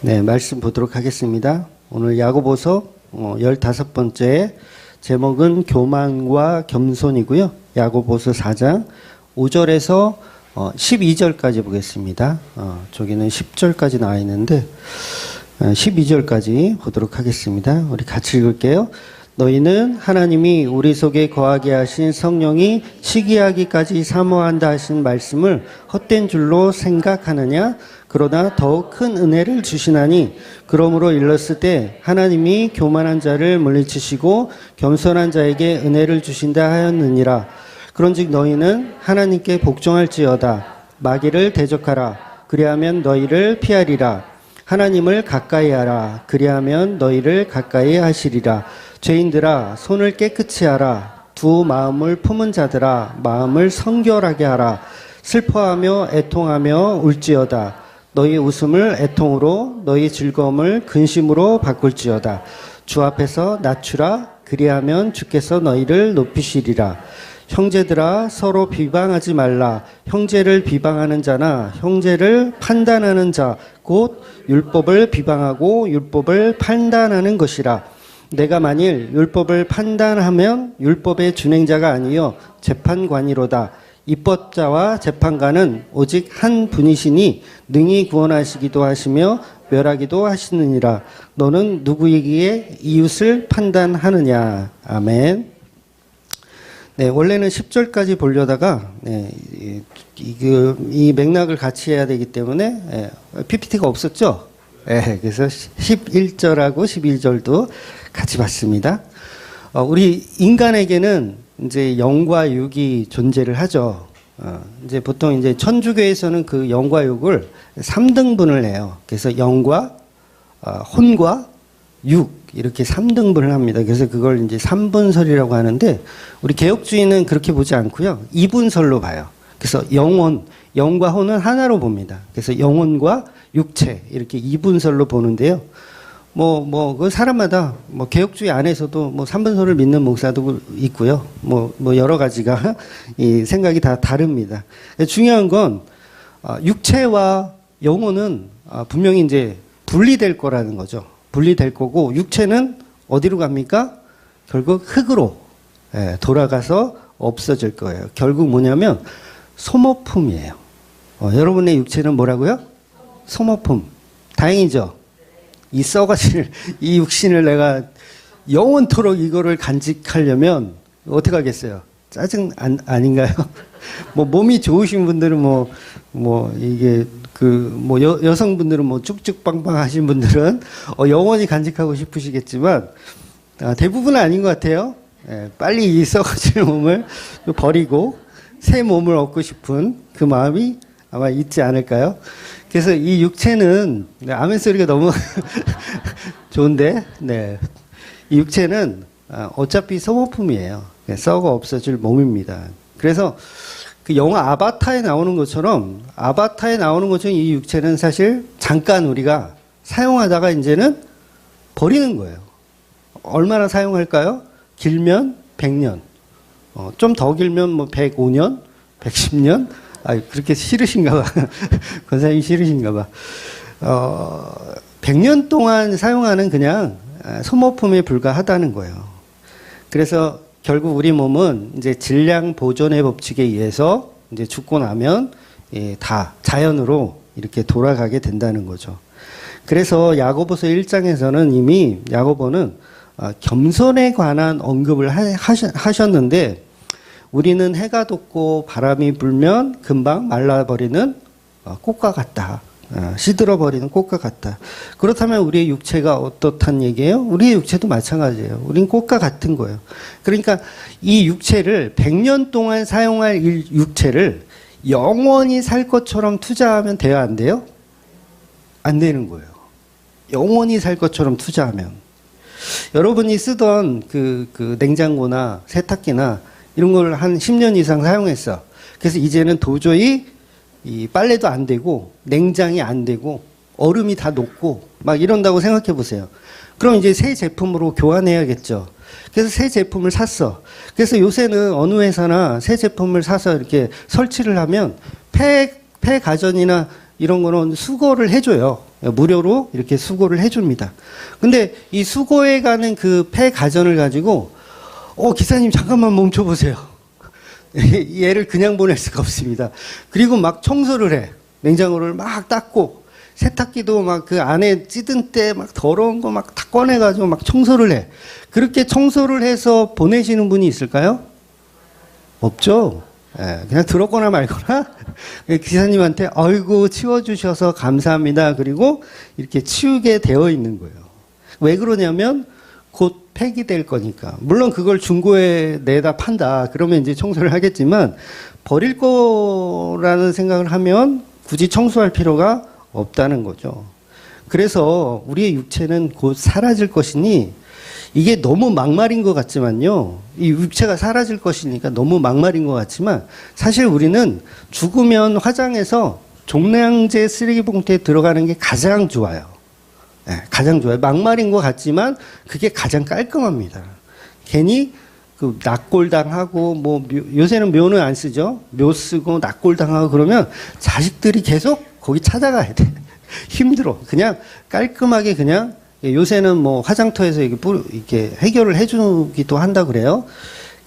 네, 말씀 보도록 하겠습니다. 오늘 야고보서 15번째 제목은 교만과 겸손이고요. 야고보서 4장 5절에서 12절까지 보겠습니다. 저기는 10절까지 나와 있는데 12절까지 보도록 하겠습니다. 우리 같이 읽을게요. 너희는 하나님이 우리 속에 거하게 하신 성령이 시기하기까지 사모한다 하신 말씀을 헛된 줄로 생각하느냐? 그러나 더욱 큰 은혜를 주시나니 그러므로 일렀을 때 하나님이 교만한 자를 물리치시고 겸손한 자에게 은혜를 주신다 하였느니라. 그런즉 너희는 하나님께 복종할지어다. 마귀를 대적하라. 그리하면 너희를 피하리라. 하나님을 가까이 하라. 그리하면 너희를 가까이 하시리라. 죄인들아 손을 깨끗이 하라. 두 마음을 품은 자들아 마음을 성결하게 하라. 슬퍼하며 애통하며 울지어다. 너희 웃음을 애통으로 너희 즐거움을 근심으로 바꿀지어다. 주 앞에서 낮추라. 그리하면 주께서 너희를 높이시리라. 형제들아 서로 비방하지 말라. 형제를 비방하는 자나 형제를 판단하는 자 곧 율법을 비방하고 율법을 판단하는 것이라. 내가 만일 율법을 판단하면 율법의 준행자가 아니요 재판관이로다. 입법자와 재판관은 오직 한 분이시니 능히 구원하시기도 하시며 멸하기도 하시느니라. 너는 누구이기에 이웃을 판단하느냐. 아멘. 네, 원래는 10절까지 보려다가 이 맥락을 같이 해야 되기 때문에 PPT가 없었죠. 그래서 11절하고 11절도 같이 봤습니다. 우리 인간에게는 이제 영과 육이 존재를 하죠. 이제 보통 이제 천주교에서는 그 영과 육을 3등분을 해요. 그래서 영과 혼과 육 이렇게 3등분을 합니다. 그래서 그걸 이제 3분설이라고 하는데 우리 개혁주의는 그렇게 보지 않고요. 2분설로 봐요. 그래서 영과 혼은 하나로 봅니다. 그래서 영혼과 육체 이렇게 2분설로 보는데요. 그 사람마다 개혁주의 안에서도 3분설을 믿는 목사도 있고요. 여러 가지가 이 생각이 다 다릅니다. 중요한 건 육체와 영혼은 분명히 이제 분리될 거라는 거죠. 분리될 거고 육체는 어디로 갑니까? 결국 흙으로 돌아가서 없어질 거예요. 결국 뭐냐면 소모품이에요. 여러분의 육체는 뭐라고요? 소모품. 다행이죠. 이 썩어질 이 육신을 내가 영원토록 이거를 간직하려면 어떻게 하겠어요? 짜증 아닌가요? 몸이 좋으신 분들은 이게 여성분들은 쭉쭉빵빵 하신 분들은 영원히 간직하고 싶으시겠지만 대부분은 아닌 것 같아요. 빨리 이 썩어질 몸을 버리고 새 몸을 얻고 싶은 그 마음이 아마 있지 않을까요? 그래서 이 육체는 아멘 소리가 너무 좋은데, 이 육체는 어차피 소모품이에요. 썩어 없어질 몸입니다. 그래서 그 영화 아바타에 나오는 것처럼 이 육체는 사실 잠깐 우리가 사용하다가 이제는 버리는 거예요. 얼마나 사용할까요? 길면 100년, 좀 더 길면 105년, 110년. 그렇게 싫으신가 봐. 권사님이 싫으신가 봐. 100년 동안 사용하는 그냥 소모품에 불과하다는 거예요. 그래서 결국 우리 몸은 이제 질량 보존의 법칙에 의해서 이제 죽고 나면 다 자연으로 이렇게 돌아가게 된다는 거죠. 그래서 야고보서 1장에서는 이미 야고보는 겸손에 관한 언급을 하셨는데 우리는 해가 돋고 바람이 불면 금방 말라버리는 꽃과 같다. 시들어버리는 꽃과 같다. 그렇다면 우리의 육체가 어떻단 얘기예요? 우리의 육체도 마찬가지예요. 우린 꽃과 같은 거예요. 그러니까 이 육체를 100년 동안 사용할 육체를 영원히 살 것처럼 투자하면 돼요? 안 돼요? 안 되는 거예요. 영원히 살 것처럼 투자하면. 여러분이 쓰던 그 냉장고나 세탁기나 이런 걸 한 10년 이상 사용했어. 그래서 이제는 도저히 이 빨래도 안 되고 냉장이 안 되고 얼음이 다 녹고 막 이런다고 생각해 보세요. 그럼 이제 새 제품으로 교환해야겠죠. 그래서 새 제품을 샀어. 그래서 요새는 어느 회사나 새 제품을 사서 이렇게 설치를 하면 폐 가전이나 이런 거는 수거를 해줘요. 무료로 이렇게 수거를 해줍니다. 근데 이 수거해 가는 그 폐 가전을 가지고, 기사님 잠깐만 멈춰보세요. 얘를 그냥 보낼 수가 없습니다. 그리고 막 청소를 해. 냉장고를 막 닦고, 세탁기도 막 그 안에 찌든 때 막 더러운 거 막 다 꺼내가지고 막 청소를 해. 그렇게 청소를 해서 보내시는 분이 있을까요? 없죠. 예, 그냥 들었거나 말거나 기사님한테 아이고 치워주셔서 감사합니다. 그리고 이렇게 치우게 되어 있는 거예요. 왜 그러냐면 곧 폐기될 거니까. 물론 그걸 중고에 내다 판다. 그러면 이제 청소를 하겠지만 버릴 거라는 생각을 하면 굳이 청소할 필요가 없다는 거죠. 그래서 우리의 육체는 곧 사라질 것이니 이게 너무 막말인 것 같지만요. 이 육체가 사라질 것이니까 너무 막말인 것 같지만 사실 우리는 죽으면 화장해서 종량제 쓰레기 봉투에 들어가는 게 가장 좋아요. 네, 가장 좋아요. 막말인 것 같지만 그게 가장 깔끔합니다. 괜히 그 낙골당하고 뭐 요새는 묘는 안 쓰죠. 묘 쓰고 낙골당하고 그러면 자식들이 계속 거기 찾아가야 돼. 힘들어. 그냥 깔끔하게 그냥 요새는 뭐 화장터에서 이렇게 해결을 해주기도 한다 그래요.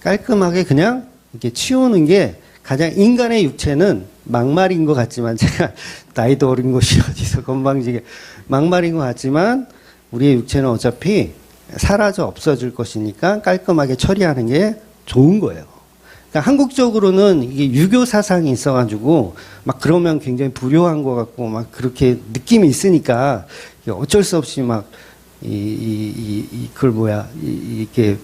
깔끔하게 그냥 이렇게 치우는 게 가장 인간의 육체는 막말인 것 같지만 제가 나이도 어린 것이 어디서 건방지게 막말인 것 같지만 우리의 육체는 어차피 사라져 없어질 것이니까 깔끔하게 처리하는 게 좋은 거예요. 그러니까 한국적으로는 이게 유교 사상이 있어가지고 막 그러면 굉장히 불효한 것 같고 막 그렇게 느낌이 있으니까 어쩔 수 없이 막 그걸 이렇게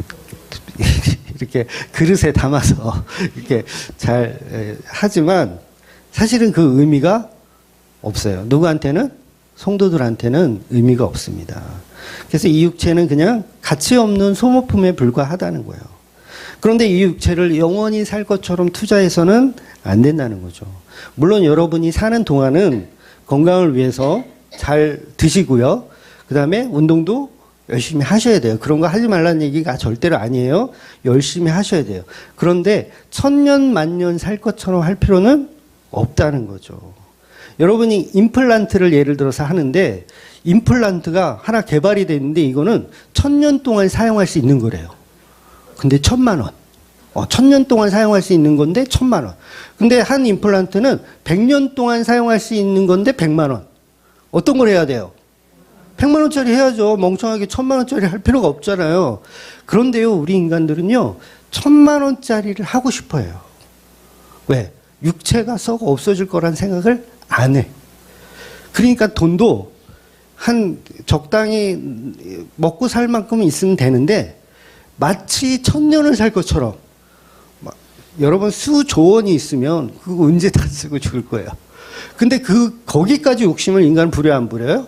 이렇게 그릇에 담아서 이렇게 잘 하지만 사실은 그 의미가 없어요. 누구한테는? 성도들한테는 의미가 없습니다. 그래서 이 육체는 그냥 가치 없는 소모품에 불과하다는 거예요. 그런데 이 육체를 영원히 살 것처럼 투자해서는 안 된다는 거죠. 물론 여러분이 사는 동안은 건강을 위해서 잘 드시고요. 그 다음에 운동도 열심히 하셔야 돼요. 그런 거 하지 말라는 얘기가 절대로 아니에요. 열심히 하셔야 돼요. 그런데 천년 만년 살 것처럼 할 필요는 없다는 거죠. 여러분이 임플란트를 예를 들어서 하는데 임플란트가 하나 개발이 됐는데 이거는 1000년 동안 사용할 수 있는 거래요. 근데 1000만 원. 1000년 동안 사용할 수 있는 건데 1000만 원. 근데 한 임플란트는 100년 동안 사용할 수 있는 건데 100만 원. 어떤 걸 해야 돼요? 100만 원짜리 해야죠. 멍청하게 1000만 원짜리 할 필요가 없잖아요. 그런데요, 우리 인간들은요, 1000만 원짜리를 하고 싶어 해요. 왜? 육체가 썩어 없어질 거란 생각을 안 해. 그러니까 돈도 한 적당히 먹고 살 만큼은 있으면 되는데 마치 1000년을 살 것처럼 여러분 수조 원이 있으면 그거 언제 다 쓰고 죽을 거예요. 근데 거기까지 욕심을 인간은 부려 안 부려요?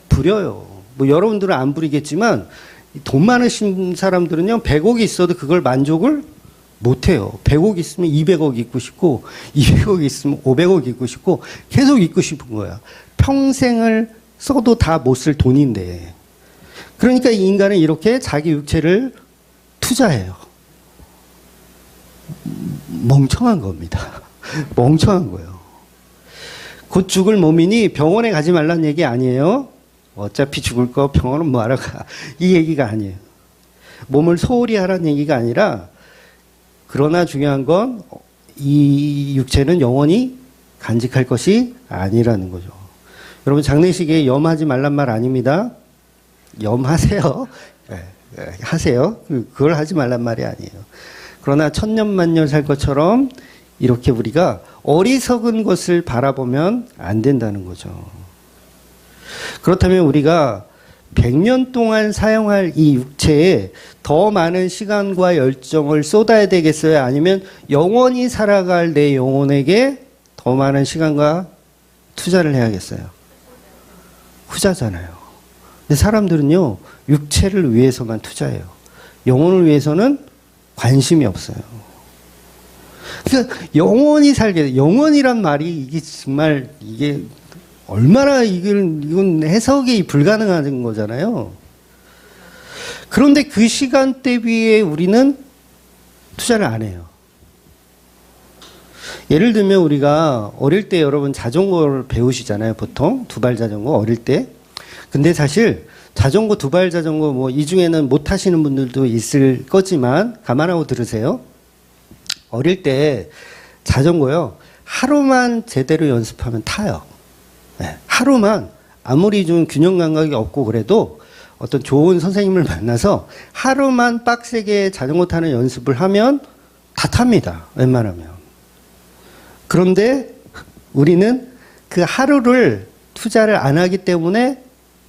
부려요. 뭐 여러분들은 안 부리겠지만 돈 많으신 사람들은요 100억이 있어도 그걸 만족을 못해요. 100억 있으면 200억 있고 싶고 200억 있으면 500억 있고 싶고 계속 있고 싶은 거야. 평생을 써도 다 못 쓸 돈인데. 그러니까 이 인간은 이렇게 자기 육체를 투자해요. 멍청한 겁니다. 멍청한 거예요. 곧 죽을 몸이니 병원에 가지 말라는 얘기 아니에요. 어차피 죽을 거 병원은 뭐하러 가. 이 얘기가 아니에요. 몸을 소홀히 하라는 얘기가 아니라 그러나 중요한 건 이 육체는 영원히 간직할 것이 아니라는 거죠. 여러분 장례식에 염하지 말란 말 아닙니다. 염하세요. 하세요. 그걸 하지 말란 말이 아니에요. 그러나 천년만년 살 것처럼 이렇게 우리가 어리석은 것을 바라보면 안 된다는 거죠. 그렇다면 우리가 100년 동안 사용할 이 육체에 더 많은 시간과 열정을 쏟아야 되겠어요? 아니면 영원히 살아갈 내 영혼에게 더 많은 시간과 투자를 해야겠어요? 후자잖아요. 근데 사람들은요, 육체를 위해서만 투자해요. 영혼을 위해서는 관심이 없어요. 그러니까 영원히 살게, 영원이란 말이 이게 정말 이게 얼마나 이건 해석이 불가능한 거잖아요. 그런데 그 시간 대비에 우리는 투자를 안 해요. 예를 들면 우리가 어릴 때 여러분 자전거를 배우시잖아요. 보통 두발 자전거 어릴 때. 근데 사실 자전거, 두발 자전거 뭐 이 중에는 못 타시는 분들도 있을 거지만 감안하고 들으세요. 어릴 때 자전거요. 하루만 제대로 연습하면 타요. 네, 하루만 아무리 좀 균형 감각이 없고 그래도 어떤 좋은 선생님을 만나서 하루만 빡세게 자전거 타는 연습을 하면 다 탑니다. 웬만하면. 그런데 우리는 그 하루를 투자를 안 하기 때문에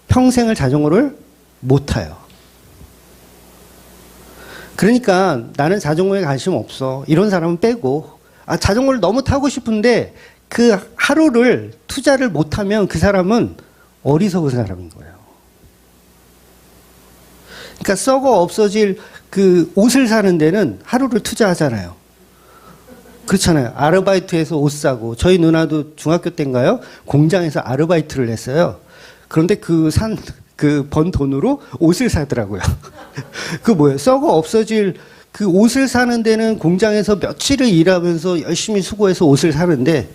평생을 자전거를 못 타요. 그러니까 나는 자전거에 관심 없어. 이런 사람은 빼고, 자전거를 너무 타고 싶은데 그 하루를 투자를 못 하면 그 사람은 어리석은 사람인 거예요. 그러니까 썩어 없어질 그 옷을 사는 데는 하루를 투자하잖아요. 그렇잖아요. 아르바이트해서 옷 사고, 저희 누나도 중학교 때인가요? 공장에서 아르바이트를 했어요. 그런데 그 번 돈으로 옷을 사더라고요. 그 뭐예요? 썩어 없어질 그 옷을 사는 데는 공장에서 며칠을 일하면서 열심히 수고해서 옷을 사는데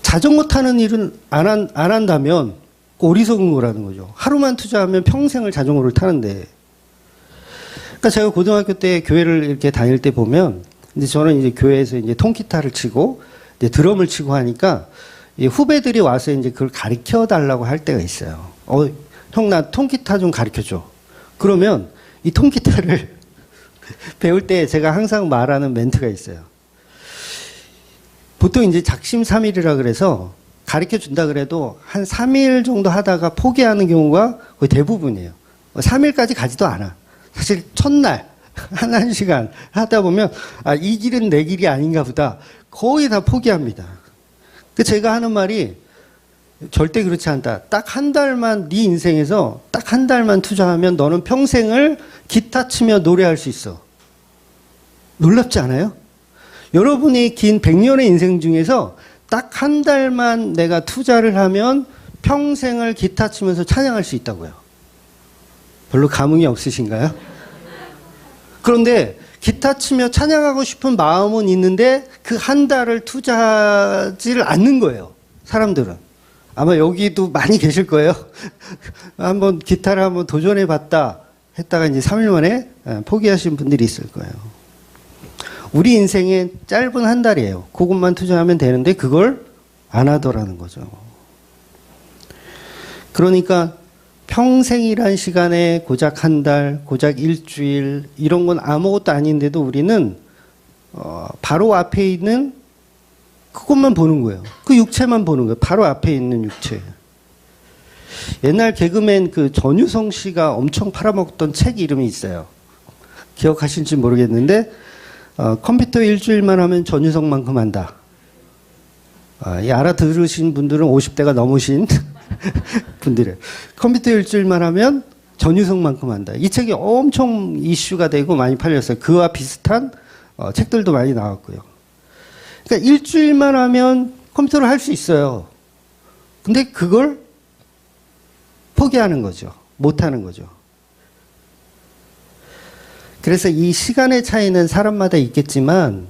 자전거 타는 일은 안 한다면 어리석은 거라는 거죠. 하루만 투자하면 평생을 자전거를 타는데. 그러니까 제가 고등학교 때 교회를 이렇게 다닐 때 보면 이제 저는 이제 교회에서 이제 통기타를 치고 이제 드럼을 치고 하니까 후배들이 와서 이제 그걸 가르쳐 달라고 할 때가 있어요. 형, 나 통기타 좀 가르쳐 줘. 그러면 이 통기타를 배울 때 제가 항상 말하는 멘트가 있어요. 보통 이제 작심삼일이라 그래서 가르쳐 준다 그래도 한 3일 정도 하다가 포기하는 경우가 거의 대부분이에요. 3일까지 가지도 않아. 사실 첫날 한 시간 하다 보면 이 길은 내 길이 아닌가 보다. 거의 다 포기합니다. 제가 하는 말이 절대 그렇지 않다. 딱 한 달만 네 인생에서 딱 한 달만 투자하면 너는 평생을 기타 치며 노래할 수 있어. 놀랍지 않아요? 여러분이 긴 100년의 인생 중에서 딱 한 달만 내가 투자를 하면 평생을 기타 치면서 찬양할 수 있다고요. 별로 감흥이 없으신가요? 그런데 기타 치며 찬양하고 싶은 마음은 있는데 그 한 달을 투자하지를 않는 거예요. 사람들은. 아마 여기도 많이 계실 거예요. 한번 기타를 한번 도전해 봤다 했다가 이제 3일 만에 포기하신 분들이 있을 거예요. 우리 인생의 짧은 한 달이에요. 그것만 투자하면 되는데 그걸 안 하더라는 거죠. 그러니까 평생이란 시간에 고작 한 달, 고작 일주일 이런 건 아무것도 아닌데도 우리는 바로 앞에 있는 그것만 보는 거예요. 그 육체만 보는 거예요. 바로 앞에 있는 육체. 옛날 개그맨 그 전유성 씨가 엄청 팔아먹던 책 이름이 있어요. 기억하실지 모르겠는데 컴퓨터 일주일만 하면 전유성만큼 한다. 알아들으신 분들은 50대가 넘으신 분들이에요. 컴퓨터 일주일만 하면 전유성만큼 한다. 이 책이 엄청 이슈가 되고 많이 팔렸어요. 그와 비슷한 책들도 많이 나왔고요. 그러니까 일주일만 하면 컴퓨터를 할 수 있어요. 근데 그걸 포기하는 거죠. 못하는 거죠. 그래서 이 시간의 차이는 사람마다 있겠지만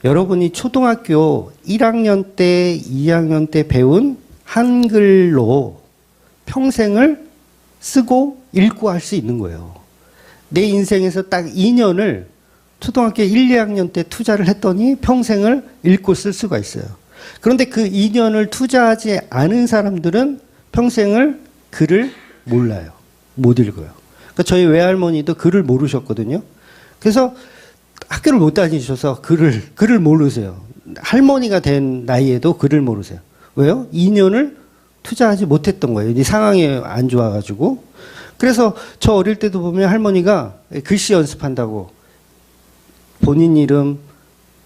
여러분이 초등학교 1학년 때, 2학년 때 배운 한글로 평생을 쓰고 읽고 할 수 있는 거예요. 내 인생에서 딱 2년을 초등학교 1, 2학년 때 투자를 했더니 평생을 읽고 쓸 수가 있어요. 그런데 그 2년을 투자하지 않은 사람들은 평생을 글을 몰라요. 못 읽어요. 그러니까 저희 외할머니도 글을 모르셨거든요. 그래서 학교를 못 다니셔서 글을 모르세요. 할머니가 된 나이에도 글을 모르세요. 왜요? 2년을 투자하지 못했던 거예요. 이 상황이 안 좋아가지고. 그래서 저 어릴 때도 보면 할머니가 글씨 연습한다고 본인 이름,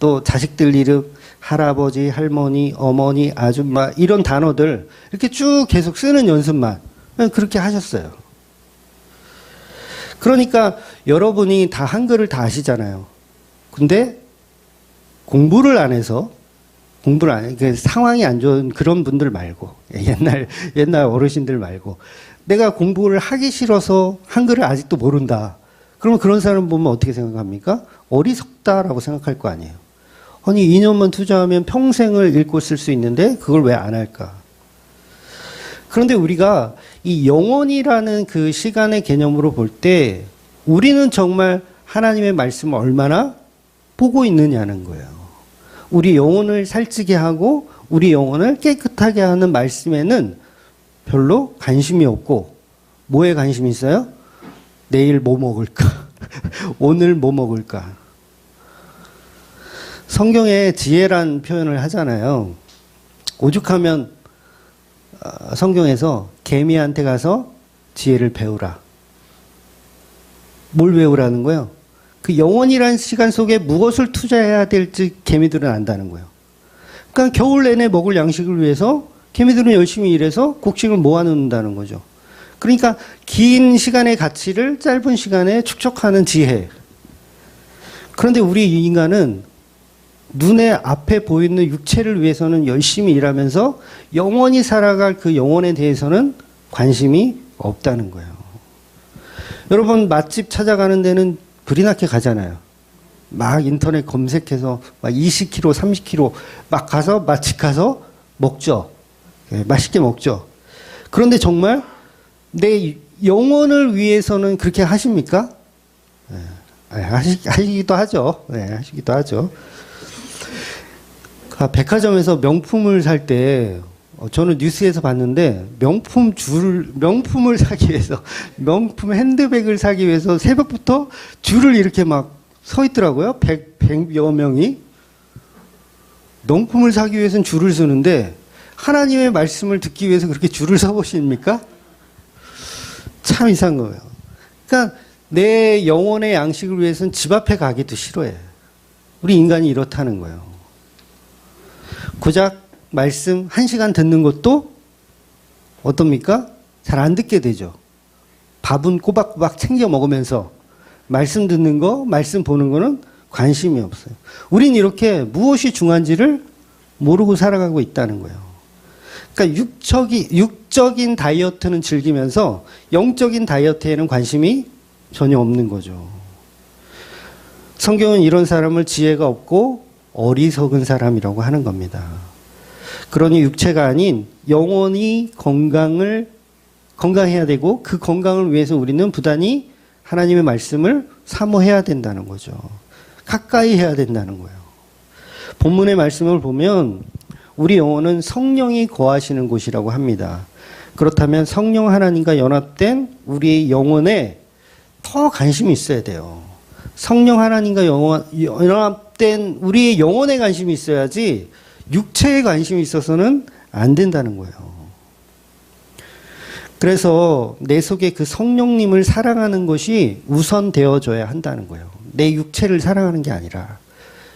또 자식들 이름, 할아버지, 할머니, 어머니, 아줌마 이런 단어들 이렇게 쭉 계속 쓰는 연습만 그렇게 하셨어요. 그러니까 여러분이 다 한글을 다 아시잖아요. 근데 공부를 안 해서 상황이 안 좋은 그런 분들 말고 옛날 어르신들 말고 내가 공부를 하기 싫어서 한글을 아직도 모른다. 그러면 그런 사람 보면 어떻게 생각합니까? 어리석다라고 생각할 거 아니에요. 아니 2년만 투자하면 평생을 읽고 쓸 수 있는데 그걸 왜 안 할까? 그런데 우리가 이 영혼이라는 그 시간의 개념으로 볼 때 우리는 정말 하나님의 말씀을 얼마나 보고 있느냐는 거예요. 우리 영혼을 살찌게 하고 우리 영혼을 깨끗하게 하는 말씀에는 별로 관심이 없고 뭐에 관심이 있어요? 내일 뭐 먹을까? 오늘 뭐 먹을까? 성경에 지혜란 표현을 하잖아요. 오죽하면 성경에서 개미한테 가서 지혜를 배우라. 뭘 배우라는 거예요? 그 영원이라는 시간 속에 무엇을 투자해야 될지 개미들은 안다는 거예요. 그러니까 겨울 내내 먹을 양식을 위해서 개미들은 열심히 일해서 곡식을 모아놓는다는 거죠. 그러니까 긴 시간의 가치를 짧은 시간에 축적하는 지혜. 그런데 우리 인간은 눈에 앞에 보이는 육체를 위해서는 열심히 일하면서 영원히 살아갈 그 영혼에 대해서는 관심이 없다는 거예요. 여러분 맛집 찾아가는 데는 불이 나게 가잖아요. 막 인터넷 검색해서 막 20km, 30km 막 가서 맛집 가서 먹죠. 네, 맛있게 먹죠. 그런데 정말 내 영혼을 위해서는 그렇게 하십니까? 네, 하시기도 하죠. 네, 하시기도 하죠. 백화점에서 명품을 살 때 저는 뉴스에서 봤는데 명품을 사기 위해서 명품 핸드백을 사기 위해서 새벽부터 줄을 이렇게 막 서 있더라고요. 100여 명이. 명품을 사기 위해서는 줄을 서는데 하나님의 말씀을 듣기 위해서 그렇게 줄을 서 보십니까? 참 이상한 거예요. 그러니까 내 영혼의 양식을 위해서는 집 앞에 가기도 싫어해. 우리 인간이 이렇다는 거예요. 고작 말씀 1시간 듣는 것도 어떻습니까? 잘 안 듣게 되죠. 밥은 꼬박꼬박 챙겨 먹으면서 말씀 듣는 거, 말씀 보는 거는 관심이 없어요. 우린 이렇게 무엇이 중요한지를 모르고 살아가고 있다는 거예요. 그러니까 육적인 다이어트는 즐기면서 영적인 다이어트에는 관심이 전혀 없는 거죠. 성경은 이런 사람을 지혜가 없고 어리석은 사람이라고 하는 겁니다. 그러니 육체가 아닌 영혼이 건강해야 되고 그 건강을 위해서 우리는 부단히 하나님의 말씀을 사모해야 된다는 거죠. 가까이 해야 된다는 거예요. 본문의 말씀을 보면 우리 영혼은 성령이 거하시는 곳이라고 합니다. 그렇다면 성령 하나님과 연합된 우리의 영혼에 더 관심이 있어야 돼요. 성령 하나님과 연합된 우리의 영혼에 관심이 있어야지 육체에 관심이 있어서는 안 된다는 거예요. 그래서 내 속에 그 성령님을 사랑하는 것이 우선되어져야 한다는 거예요. 내 육체를 사랑하는 게 아니라.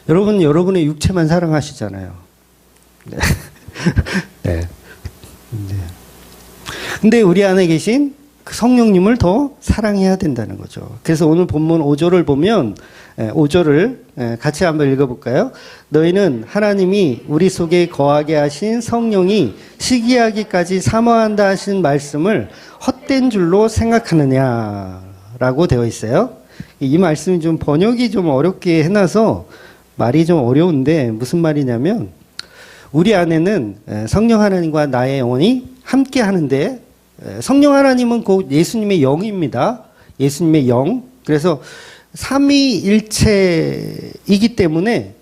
여러분, 여러분의 육체만 사랑하시잖아요. 네. 네. 네. 근데 우리 안에 계신 그 성령님을 더 사랑해야 된다는 거죠. 그래서 오늘 본문 5절을 보면 5절을 같이 한번 읽어볼까요? 너희는 하나님이 우리 속에 거하게 하신 성령이 시기하기까지 사모한다 하신 말씀을 헛된 줄로 생각하느냐라고 되어 있어요. 이 말씀이 좀 번역이 좀 어렵게 해놔서 말이 좀 어려운데 무슨 말이냐면 우리 안에는 성령 하나님과 나의 영혼이 함께 하는데 성령 하나님은 곧 예수님의 영입니다. 예수님의 영. 그래서 삼위일체이기 때문에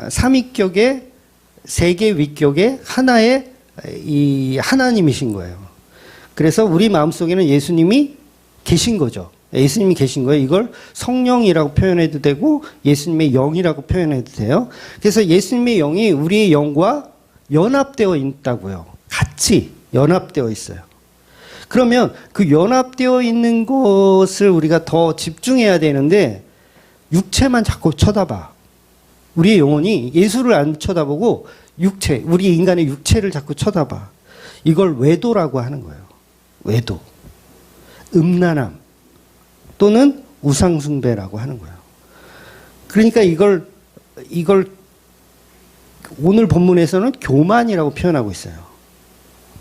삼위격의 세계 위격의 하나의 이 하나님이신 거예요. 그래서 우리 마음속에는 예수님이 계신 거죠. 예수님이 계신 거예요. 이걸 성령이라고 표현해도 되고 예수님의 영이라고 표현해도 돼요. 그래서 예수님의 영이 우리의 영과 연합되어 있다고요. 같이 연합되어 있어요. 그러면 그 연합되어 있는 것을 우리가 더 집중해야 되는데 육체만 자꾸 쳐다봐. 우리의 영혼이 예수를 안 쳐다보고 육체, 우리 인간의 육체를 자꾸 쳐다봐. 이걸 외도라고 하는 거예요. 외도. 음란함 또는 우상숭배라고 하는 거예요. 그러니까 이걸 오늘 본문에서는 교만이라고 표현하고 있어요.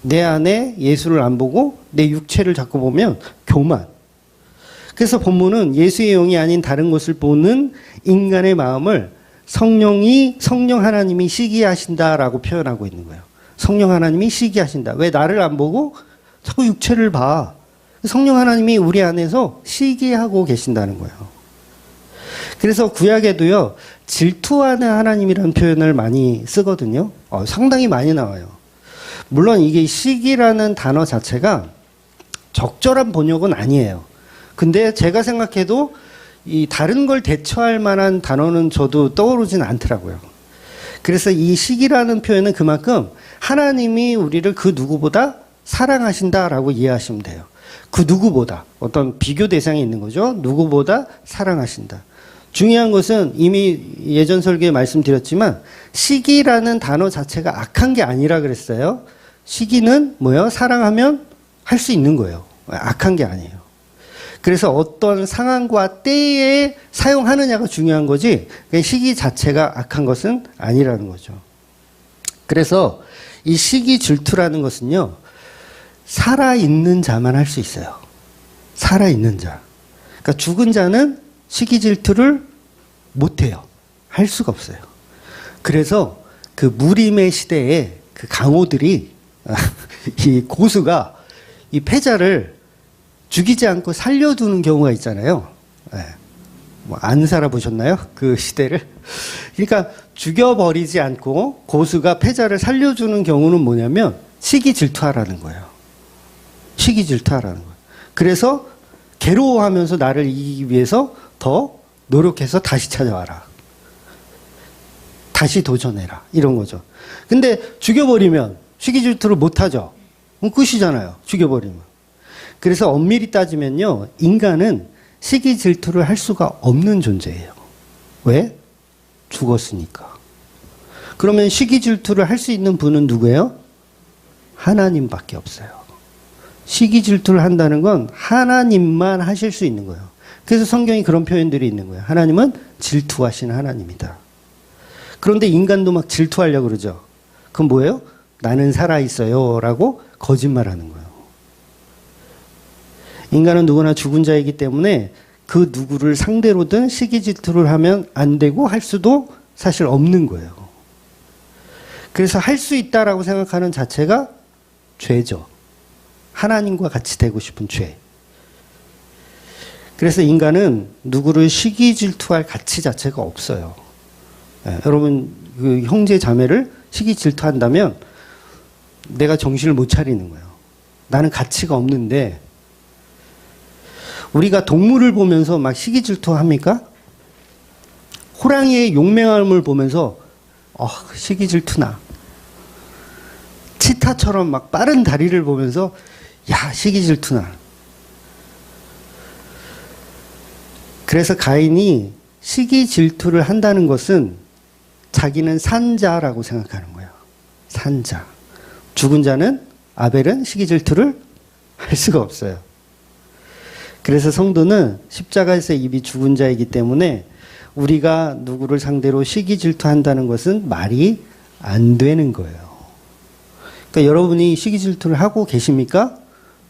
내 안에 예수를 안 보고 내 육체를 자꾸 보면 교만. 그래서 본문은 예수의 영이 아닌 다른 것을 보는 인간의 마음을 성령 하나님이 시기하신다라고 표현하고 있는 거예요. 성령 하나님이 시기하신다. 왜 나를 안 보고 자꾸 육체를 봐? 성령 하나님이 우리 안에서 시기하고 계신다는 거예요. 그래서 구약에도요, 질투하는 하나님이라는 표현을 많이 쓰거든요. 상당히 많이 나와요. 물론 이게 시기라는 단어 자체가 적절한 번역은 아니에요. 근데 제가 생각해도 이 다른 걸 대처할 만한 단어는 저도 떠오르진 않더라고요. 그래서 이 시기라는 표현은 그만큼 하나님이 우리를 그 누구보다 사랑하신다라고 이해하시면 돼요. 그 누구보다 어떤 비교 대상이 있는 거죠. 누구보다 사랑하신다. 중요한 것은 이미 예전 설교에 말씀드렸지만 시기라는 단어 자체가 악한 게 아니라 그랬어요. 시기는 뭐예요? 사랑하면 할 수 있는 거예요. 악한 게 아니에요. 그래서 어떤 상황과 때에 사용하느냐가 중요한 거지 시기 자체가 악한 것은 아니라는 거죠. 그래서 이 시기 질투라는 것은요. 살아있는 자만 할 수 있어요. 살아있는 자. 그러니까 죽은 자는 시기 질투를 못해요. 할 수가 없어요. 그래서 그 무림의 시대에 그 강호들이 이 고수가 이 패자를 죽이지 않고 살려두는 경우가 있잖아요. 네. 뭐 안 살아보셨나요? 그 시대를. 그러니까 죽여버리지 않고 고수가 패자를 살려주는 경우는 뭐냐면 시기 질투하라는 거예요. 시기 질투하라는 거예요. 그래서 괴로워하면서 나를 이기기 위해서 더 노력해서 다시 찾아와라. 다시 도전해라. 이런 거죠. 근데 죽여버리면 시기 질투를 못하죠. 그럼 끝이잖아요. 죽여버리면. 그래서 엄밀히 따지면요. 인간은 시기 질투를 할 수가 없는 존재예요. 왜? 죽었으니까. 그러면 시기 질투를 할 수 있는 분은 누구예요? 하나님밖에 없어요. 시기 질투를 한다는 건 하나님만 하실 수 있는 거예요. 그래서 성경에 그런 표현들이 있는 거예요. 하나님은 질투하신 하나님이다. 그런데 인간도 막 질투하려고 그러죠. 그건 뭐예요? 나는 살아있어요 라고 거짓말하는 거예요. 인간은 누구나 죽은 자이기 때문에 그 누구를 상대로든 시기 질투를 하면 안 되고 할 수도 사실 없는 거예요. 그래서 할 수 있다라고 생각하는 자체가 죄죠. 하나님과 같이 되고 싶은 죄. 그래서 인간은 누구를 시기 질투할 가치 자체가 없어요. 예, 여러분 그 형제 자매를 시기 질투한다면 내가 정신을 못 차리는 거예요. 나는 가치가 없는데 우리가 동물을 보면서 막 시기 질투합니까? 호랑이의 용맹함을 보면서 시기 질투나. 치타처럼 막 빠른 다리를 보면서 야 시기 질투나. 그래서 가인이 시기 질투를 한다는 것은 자기는 산자라고 생각하는 거예요. 산자. 죽은 자는 아벨은 시기 질투를 할 수가 없어요. 그래서 성도는 십자가에서 이미 죽은 자이기 때문에 우리가 누구를 상대로 시기 질투한다는 것은 말이 안 되는 거예요. 그러니까 여러분이 시기 질투를 하고 계십니까?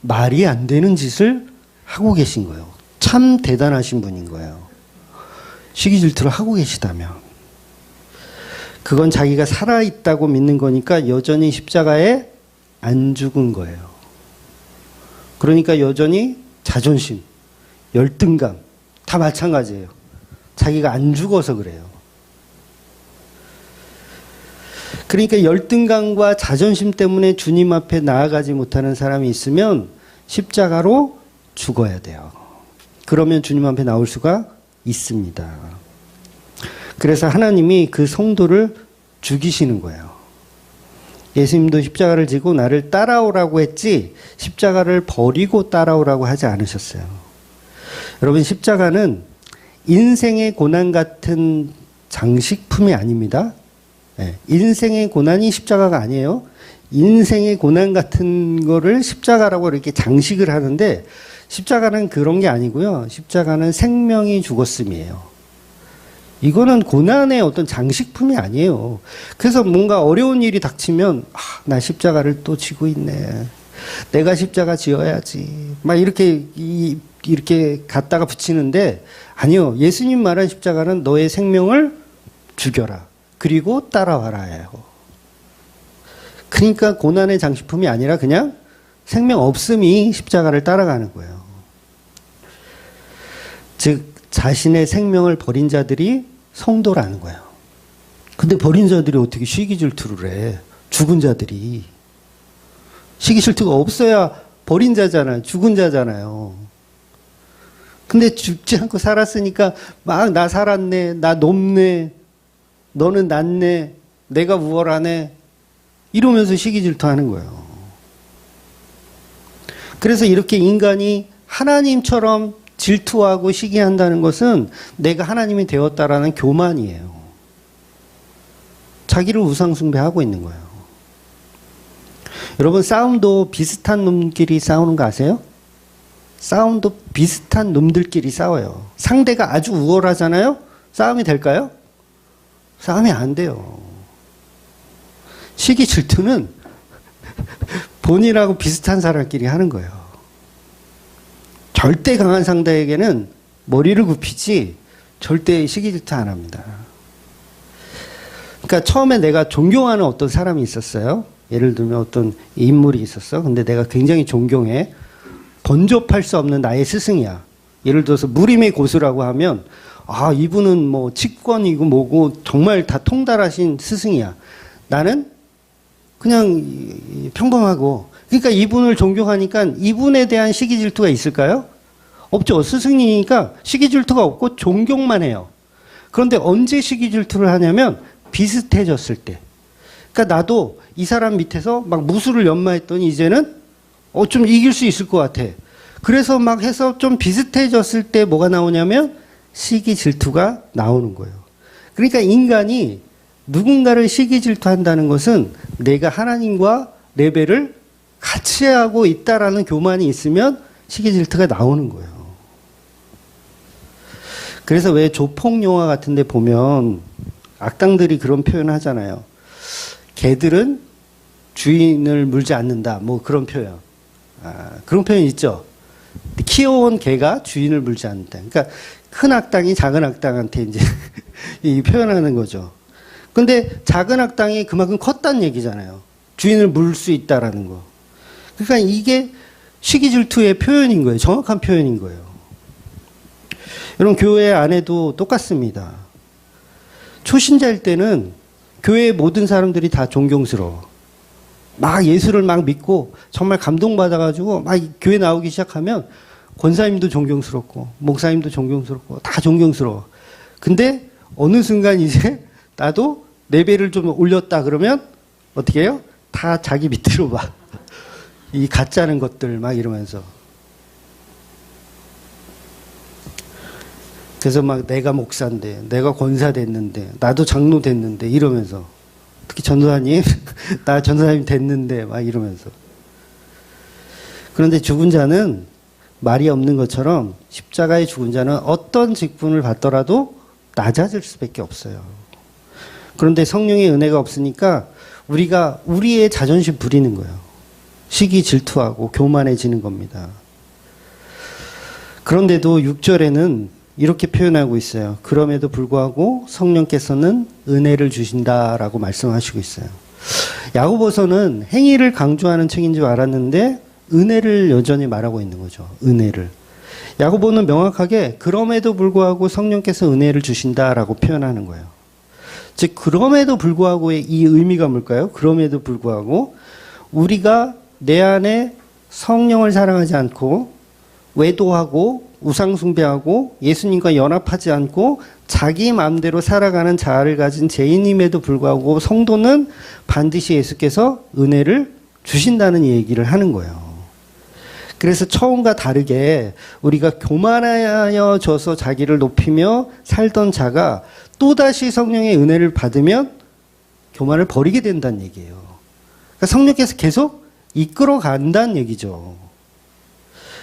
말이 안 되는 짓을 하고 계신 거예요. 참 대단하신 분인 거예요. 시기 질투를 하고 계시다면. 그건 자기가 살아있다고 믿는 거니까 여전히 십자가에 안 죽은 거예요. 그러니까 여전히 자존심, 열등감 다 마찬가지예요. 자기가 안 죽어서 그래요. 그러니까 열등감과 자존심 때문에 주님 앞에 나아가지 못하는 사람이 있으면 십자가로 죽어야 돼요. 그러면 주님 앞에 나올 수가 있습니다. 그래서 하나님이 그 성도를 죽이시는 거예요. 예수님도 십자가를 지고 나를 따라오라고 했지 십자가를 버리고 따라오라고 하지 않으셨어요. 여러분 십자가는 인생의 고난 같은 장식품이 아닙니다. 네, 인생의 고난이 십자가가 아니에요. 인생의 고난 같은 거를 십자가라고 이렇게 장식을 하는데 십자가는 그런 게 아니고요. 십자가는 생명이 죽었음이에요. 이거는 고난의 어떤 장식품이 아니에요. 그래서 뭔가 어려운 일이 닥치면 나 십자가를 또 지고 있네. 내가 십자가 지어야지. 막 이렇게 갖다가 붙이는데 아니요. 예수님 말한 십자가는 너의 생명을 죽여라. 그리고 따라와라예요. 그러니까 고난의 장식품이 아니라 그냥 생명 없음이 십자가를 따라가는 거예요. 즉 자신의 생명을 버린 자들이 성도라는 거예요. 근데 버린 자들이 어떻게 시기 질투를 해? 죽은 자들이. 시기 질투가 없어야 버린 자잖아요. 죽은 자잖아요. 근데 죽지 않고 살았으니까 막 나 살았네, 나 높네, 너는 낮네, 내가 우월하네 이러면서 시기 질투하는 거예요. 그래서 이렇게 인간이 하나님처럼 질투하고 시기한다는 것은 내가 하나님이 되었다라는 교만이에요. 자기를 우상숭배하고 있는 거예요. 여러분 싸움도 비슷한 놈끼리 싸우는 거 아세요? 싸움도 비슷한 놈들끼리 싸워요. 상대가 아주 우월하잖아요? 싸움이 될까요? 싸움이 안 돼요. 시기 질투는 본인하고 비슷한 사람끼리 하는 거예요. 절대 강한 상대에게는 머리를 굽히지 절대 시기 질투 안 합니다. 그러니까 처음에 내가 존경하는 어떤 사람이 있었어요. 예를 들면 어떤 인물이 있었어. 근데 내가 굉장히 존경해. 번접할 수 없는 나의 스승이야. 예를 들어서 무림의 고수라고 하면 아 이분은 뭐 직권이고 뭐고 정말 다 통달하신 스승이야. 나는 그냥 평범하고 그러니까 이분을 존경하니까 이분에 대한 시기 질투가 있을까요? 없죠. 스승이니까 시기 질투가 없고 존경만 해요. 그런데 언제 시기 질투를 하냐면 비슷해졌을 때. 그러니까 나도 이 사람 밑에서 막 무술을 연마했더니 이제는 좀 이길 수 있을 것 같아. 그래서 막 해서 좀 비슷해졌을 때 뭐가 나오냐면 시기 질투가 나오는 거예요. 그러니까 인간이 누군가를 시기 질투한다는 것은 내가 하나님과 레벨을 같이 하고 있다라는 교만이 있으면 시기 질투가 나오는 거예요. 그래서 왜 조폭 영화 같은 데 보면 악당들이 그런 표현을 하잖아요. 개들은 주인을 물지 않는다. 뭐 그런 표현. 그런 표현 있죠. 키워온 개가 주인을 물지 않는다. 그러니까 큰 악당이 작은 악당한테 이제 이 표현하는 거죠. 근데 작은 악당이 그만큼 컸다는 얘기잖아요. 주인을 물 수 있다라는 거. 그러니까 이게 시기 질투의 표현인 거예요. 정확한 표현인 거예요. 여러분 교회 안에도 똑같습니다. 초신자일 때는 교회의 모든 사람들이 다 존경스러워. 막 예수를 막 믿고 정말 감동받아가지고 막 교회 나오기 시작하면 권사님도 존경스럽고 목사님도 존경스럽고 다 존경스러워. 근데 어느 순간 이제 나도 레벨을 좀 올렸다 그러면 어떻게 해요? 다 자기 밑으로 막 이 가짜는 것들 막 이러면서. 그래서 막 내가 목사인데 내가 권사 됐는데 나도 장로 됐는데 이러면서 특히 전도사님 나 전도사님 됐는데 막 이러면서. 그런데 죽은 자는 말이 없는 것처럼 십자가의 죽은 자는 어떤 직분을 받더라도 낮아질 수밖에 없어요. 그런데 성령의 은혜가 없으니까 우리가 우리의 자존심 부리는 거예요. 시기 질투하고 교만해지는 겁니다. 그런데도 6절에는 이렇게 표현하고 있어요. 그럼에도 불구하고 성령께서는 은혜를 주신다라고 말씀하시고 있어요. 야고보서는 행위를 강조하는 책인 줄 알았는데 은혜를 여전히 말하고 있는 거죠. 은혜를. 야고보는 명확하게 그럼에도 불구하고 성령께서 은혜를 주신다라고 표현하는 거예요. 즉 그럼에도 불구하고의 이 의미가 뭘까요? 그럼에도 불구하고 우리가 내 안에 성령을 사랑하지 않고 외도하고 우상숭배하고 예수님과 연합하지 않고 자기 마음대로 살아가는 자아를 가진 죄인임에도 불구하고 성도는 반드시 예수께서 은혜를 주신다는 얘기를 하는 거예요. 그래서 처음과 다르게 우리가 교만하여져서 자기를 높이며 살던 자가 또다시 성령의 은혜를 받으면 교만을 버리게 된다는 얘기예요. 그러니까 성령께서 계속 이끌어 간다는 얘기죠.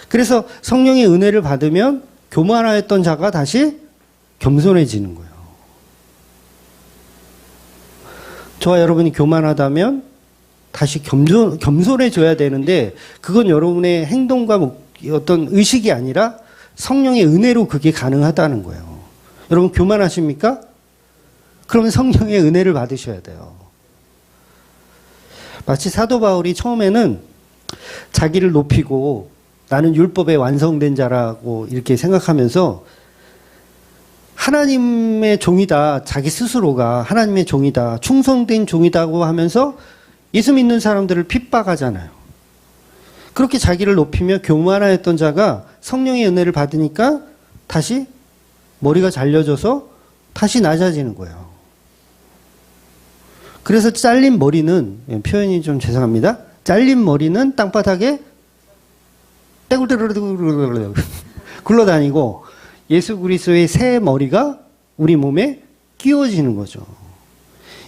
그래서 성령의 은혜를 받으면 교만하였던 자가 다시 겸손해지는 거예요. 저와 여러분이 교만하다면 다시 겸손해져야 되는데 그건 여러분의 행동과 어떤 의식이 아니라 성령의 은혜로 그게 가능하다는 거예요. 여러분 교만하십니까? 그러면 성령의 은혜를 받으셔야 돼요. 마치 사도 바울이 처음에는 자기를 높이고 나는 율법에 완성된 자라고 이렇게 생각하면서 하나님의 종이다. 자기 스스로가 하나님의 종이다. 충성된 종이다고 하면서 예수 믿는 사람들을 핍박하잖아요. 그렇게 자기를 높이며 교만하였던 자가 성령의 은혜를 받으니까 다시 머리가 잘려져서 다시 낮아지는 거예요. 그래서 잘린 머리는, 표현이 좀 죄송합니다. 잘린 머리는 땅바닥에 떼굴떼굴 굴러다니고 예수 그리스도의 새 머리가 우리 몸에 끼워지는 거죠.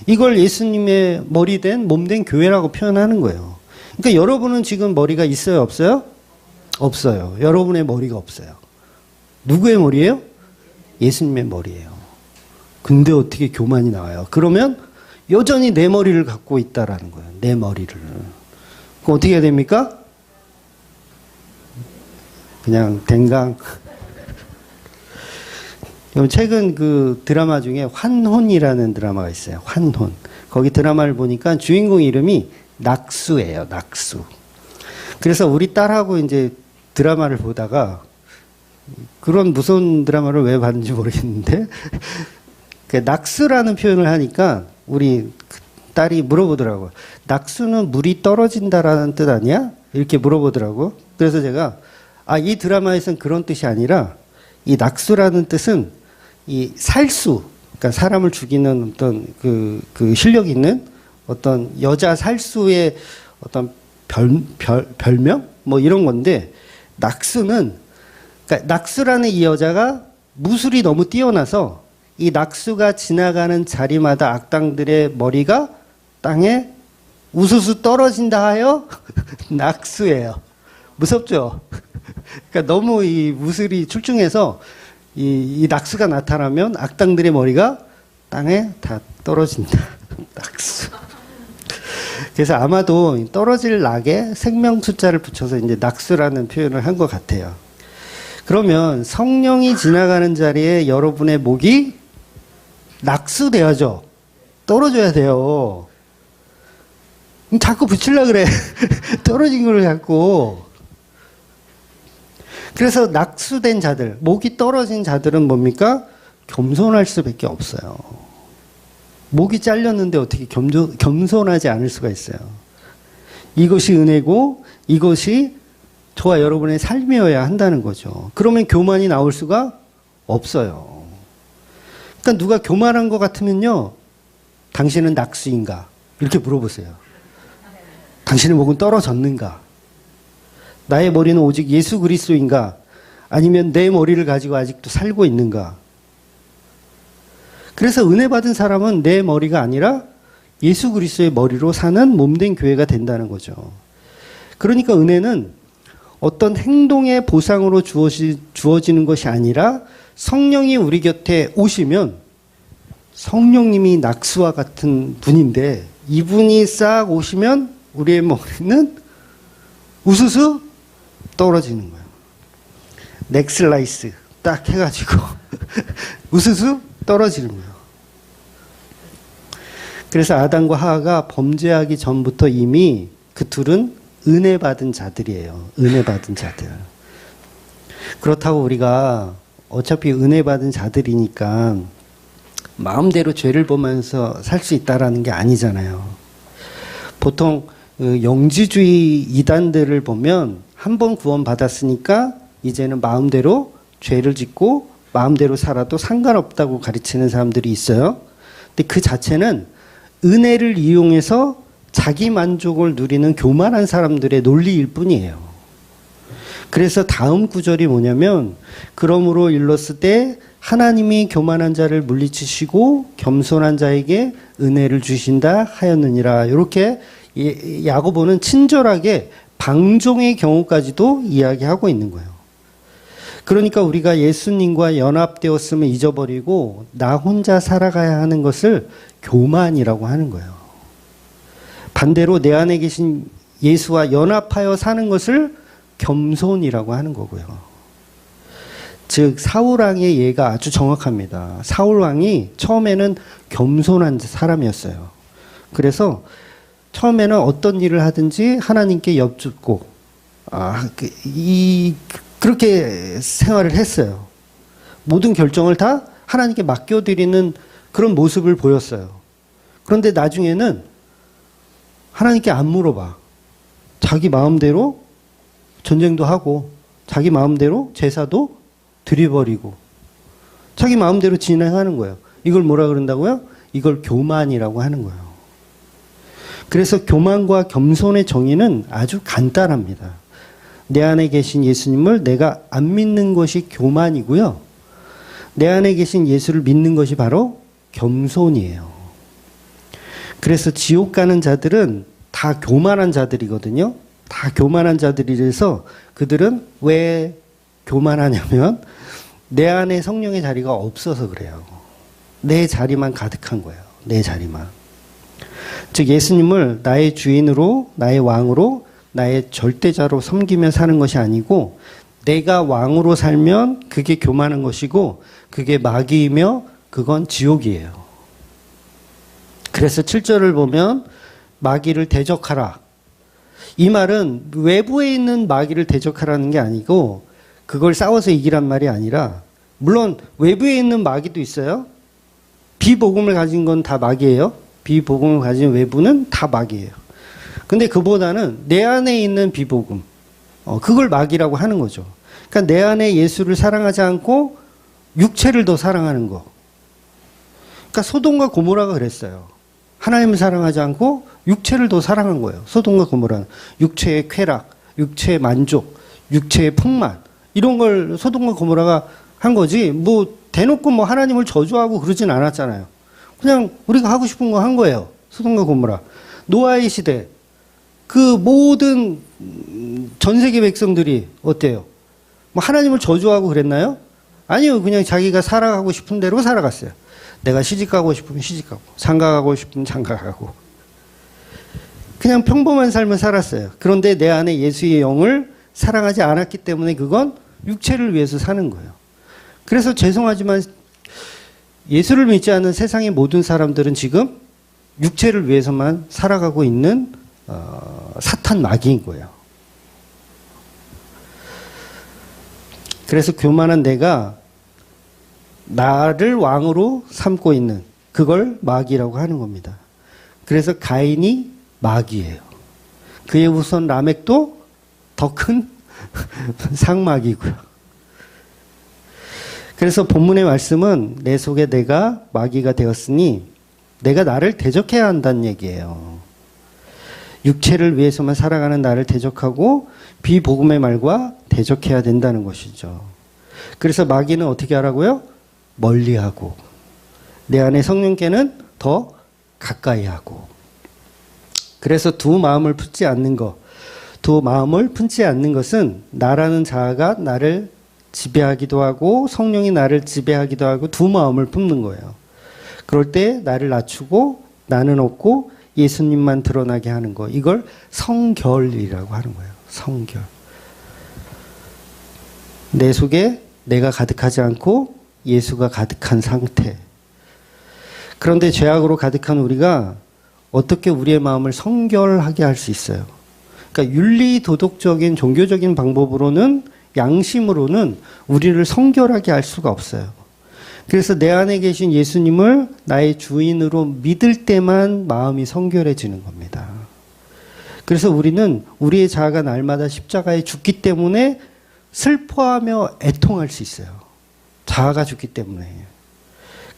이걸 예수님의 머리 된, 몸 된 교회라고 표현하는 거예요. 그러니까 여러분은 지금 머리가 있어요, 없어요? 없어요. 여러분의 머리가 없어요. 누구의 머리예요? 예수님의 머리예요. 근데 어떻게 교만이 나와요? 그러면 여전히 내 머리를 갖고 있다라는 거예요. 내 머리를. 그럼 어떻게 해야 됩니까? 그냥 댕강. 최근 그 드라마 중에 환혼이라는 드라마가 있어요. 환혼. 거기 드라마를 보니까 주인공 이름이 낙수예요. 낙수. 그래서 우리 딸하고 이제 드라마를 보다가 그런 무서운 드라마를 왜 봤는지 모르겠는데 낙수라는 표현을 하니까 우리 딸이 물어보더라고요. 낙수는 물이 떨어진다라는 뜻 아니야? 이렇게 물어보더라고요. 그래서 제가 이 드라마에서는 그런 뜻이 아니라 이 낙수라는 뜻은 이 살수, 그러니까 사람을 죽이는 어떤 그 실력 있는 어떤 여자 살수의 어떤 별명? 뭐 이런 건데, 낙수는, 그러니까 낙수라는 이 여자가 무술이 너무 뛰어나서 이 낙수가 지나가는 자리마다 악당들의 머리가 땅에 우수수 떨어진다 하여 낙수예요. 무섭죠? 그러니까 너무 이 무술이 출중해서 이 낙수가 나타나면 악당들의 머리가 땅에 다 떨어진다. 낙수. 그래서 아마도 떨어질 낙에 생명 숫자를 붙여서 이제 낙수라는 표현을 한 것 같아요. 그러면 성령이 지나가는 자리에 여러분의 목이 낙수돼야죠. 떨어져야 돼요. 자꾸 붙이려고 그래. 떨어진 걸 자꾸. 그래서 낙수된 자들, 목이 떨어진 자들은 뭡니까? 겸손할 수밖에 없어요. 목이 잘렸는데 어떻게 겸손하지 않을 수가 있어요. 이것이 은혜고 이것이 저와 여러분의 삶이어야 한다는 거죠. 그러면 교만이 나올 수가 없어요. 그러니까 누가 교만한 것 같으면요, 당신은 낙수인가? 이렇게 물어보세요. 당신의 목은 떨어졌는가? 나의 머리는 오직 예수 그리스도인가? 아니면 내 머리를 가지고 아직도 살고 있는가? 그래서 은혜 받은 사람은 내 머리가 아니라 예수 그리스도의 머리로 사는 몸된 교회가 된다는 거죠. 그러니까 은혜는 어떤 행동의 보상으로 주어지는 것이 아니라 성령이 우리 곁에 오시면, 성령님이 낙수와 같은 분인데 이분이 싹 오시면 우리의 머리는 우수수 떨어지는 거예요. 넥슬라이스 딱 해가지고 우수수 떨어지는 거예요. 그래서 아담과 하와가 범죄하기 전부터 이미 그 둘은 은혜 받은 자들이에요. 은혜 받은 자들. 그렇다고 우리가 어차피 은혜 받은 자들이니까 마음대로 죄를 보면서 살 수 있다라는 게 아니잖아요. 보통 영지주의 이단들을 보면 한 번 구원 받았으니까 이제는 마음대로 죄를 짓고 마음대로 살아도 상관없다고 가르치는 사람들이 있어요. 근데 그 자체는 은혜를 이용해서 자기 만족을 누리는 교만한 사람들의 논리일 뿐이에요. 그래서 다음 구절이 뭐냐면, 그러므로 일렀을 때 하나님이 교만한 자를 물리치시고 겸손한 자에게 은혜를 주신다 하였느니라. 이렇게 야고보는 친절하게 방종의 경우까지도 이야기하고 있는 거예요. 그러니까 우리가 예수님과 연합되었음을 잊어버리고 나 혼자 살아가야 하는 것을 교만이라고 하는 거예요. 반대로 내 안에 계신 예수와 연합하여 사는 것을 겸손이라고 하는 거고요. 즉 사울왕의 예가 아주 정확합니다. 사울왕이 처음에는 겸손한 사람이었어요. 그래서 처음에는 어떤 일을 하든지 하나님께 여쭙고 그렇게 생활을 했어요. 모든 결정을 다 하나님께 맡겨드리는 그런 모습을 보였어요. 그런데 나중에는 하나님께 안 물어봐. 자기 마음대로 전쟁도 하고 자기 마음대로 제사도 드려버리고 자기 마음대로 진행하는 거예요. 이걸 뭐라 그런다고요? 이걸 교만이라고 하는 거예요. 그래서 교만과 겸손의 정의는 아주 간단합니다. 내 안에 계신 예수님을 내가 안 믿는 것이 교만이고요. 내 안에 계신 예수를 믿는 것이 바로 겸손이에요. 그래서 지옥 가는 자들은 다 교만한 자들이거든요. 다 교만한 자들이라서 그들은 왜 교만하냐면 내 안에 성령의 자리가 없어서 그래요. 내 자리만 가득한 거예요. 내 자리만. 즉 예수님을 나의 주인으로, 나의 왕으로, 나의 절대자로 섬기며 사는 것이 아니고 내가 왕으로 살면 그게 교만한 것이고 그게 마귀이며 그건 지옥이에요. 그래서 7절을 보면 마귀를 대적하라. 이 말은 외부에 있는 마귀를 대적하라는 게 아니고 그걸 싸워서 이기란 말이 아니라 물론 외부에 있는 마귀도 있어요. 비복음을 가진 건 다 마귀예요. 비복음을 가진 외부는 다 마귀예요. 근데 그보다는 내 안에 있는 비복음, 그걸 마귀라고 하는 거죠. 그러니까 내 안에 예수를 사랑하지 않고 육체를 더 사랑하는 거. 그러니까 소돔과 고모라가 그랬어요. 하나님을 사랑하지 않고 육체를 더 사랑한 거예요. 소돔과 고모라는. 육체의 쾌락, 육체의 만족, 육체의 풍만 이런 걸 소돔과 고모라가 한 거지 뭐 대놓고 뭐 하나님을 저주하고 그러진 않았잖아요. 그냥 우리가 하고 싶은 거 한 거예요. 소돔과 고모라. 노아의 시대 그 모든 전 세계 백성들이 어때요? 뭐 하나님을 저주하고 그랬나요? 아니요. 그냥 자기가 살아가고 싶은 대로 살아갔어요. 내가 시집가고 싶으면 시집가고 장가가고 싶으면 장가가고 그냥 평범한 삶을 살았어요. 그런데 내 안에 예수의 영을 사랑하지 않았기 때문에 그건 육체를 위해서 사는 거예요. 그래서 죄송하지만 예수를 믿지 않는 세상의 모든 사람들은 지금 육체를 위해서만 살아가고 있는 사탄 마귀인 거예요. 그래서 교만한 내가 나를 왕으로 삼고 있는 그걸 마귀라고 하는 겁니다. 그래서 가인이 마귀예요. 그의 후손 라멕도 더 큰 상마귀고요. 그래서 본문의 말씀은 내 속에 내가 마귀가 되었으니 내가 나를 대적해야 한다는 얘기예요. 육체를 위해서만 살아가는 나를 대적하고 비복음의 말과 대적해야 된다는 것이죠. 그래서 마귀는 어떻게 하라고요? 멀리하고 내 안에 성령께는 더 가까이 하고. 그래서 두 마음을 품지 않는 것, 두 마음을 품지 않는 것은 나라는 자아가 나를 지배하기도 하고 성령이 나를 지배하기도 하고 두 마음을 품는 거예요. 그럴 때 나를 낮추고 나는 없고 예수님만 드러나게 하는 거. 이걸 성결이라고 하는 거예요. 성결. 내 속에 내가 가득하지 않고 예수가 가득한 상태. 그런데 죄악으로 가득한 우리가 어떻게 우리의 마음을 성결하게 할 수 있어요? 그러니까 윤리 도덕적인 종교적인 방법으로는 양심으로는 우리를 성결하게 할 수가 없어요. 그래서 내 안에 계신 예수님을 나의 주인으로 믿을 때만 마음이 성결해지는 겁니다. 그래서 우리는 우리의 자아가 날마다 십자가에 죽기 때문에 슬퍼하며 애통할 수 있어요. 자아가 죽기 때문에.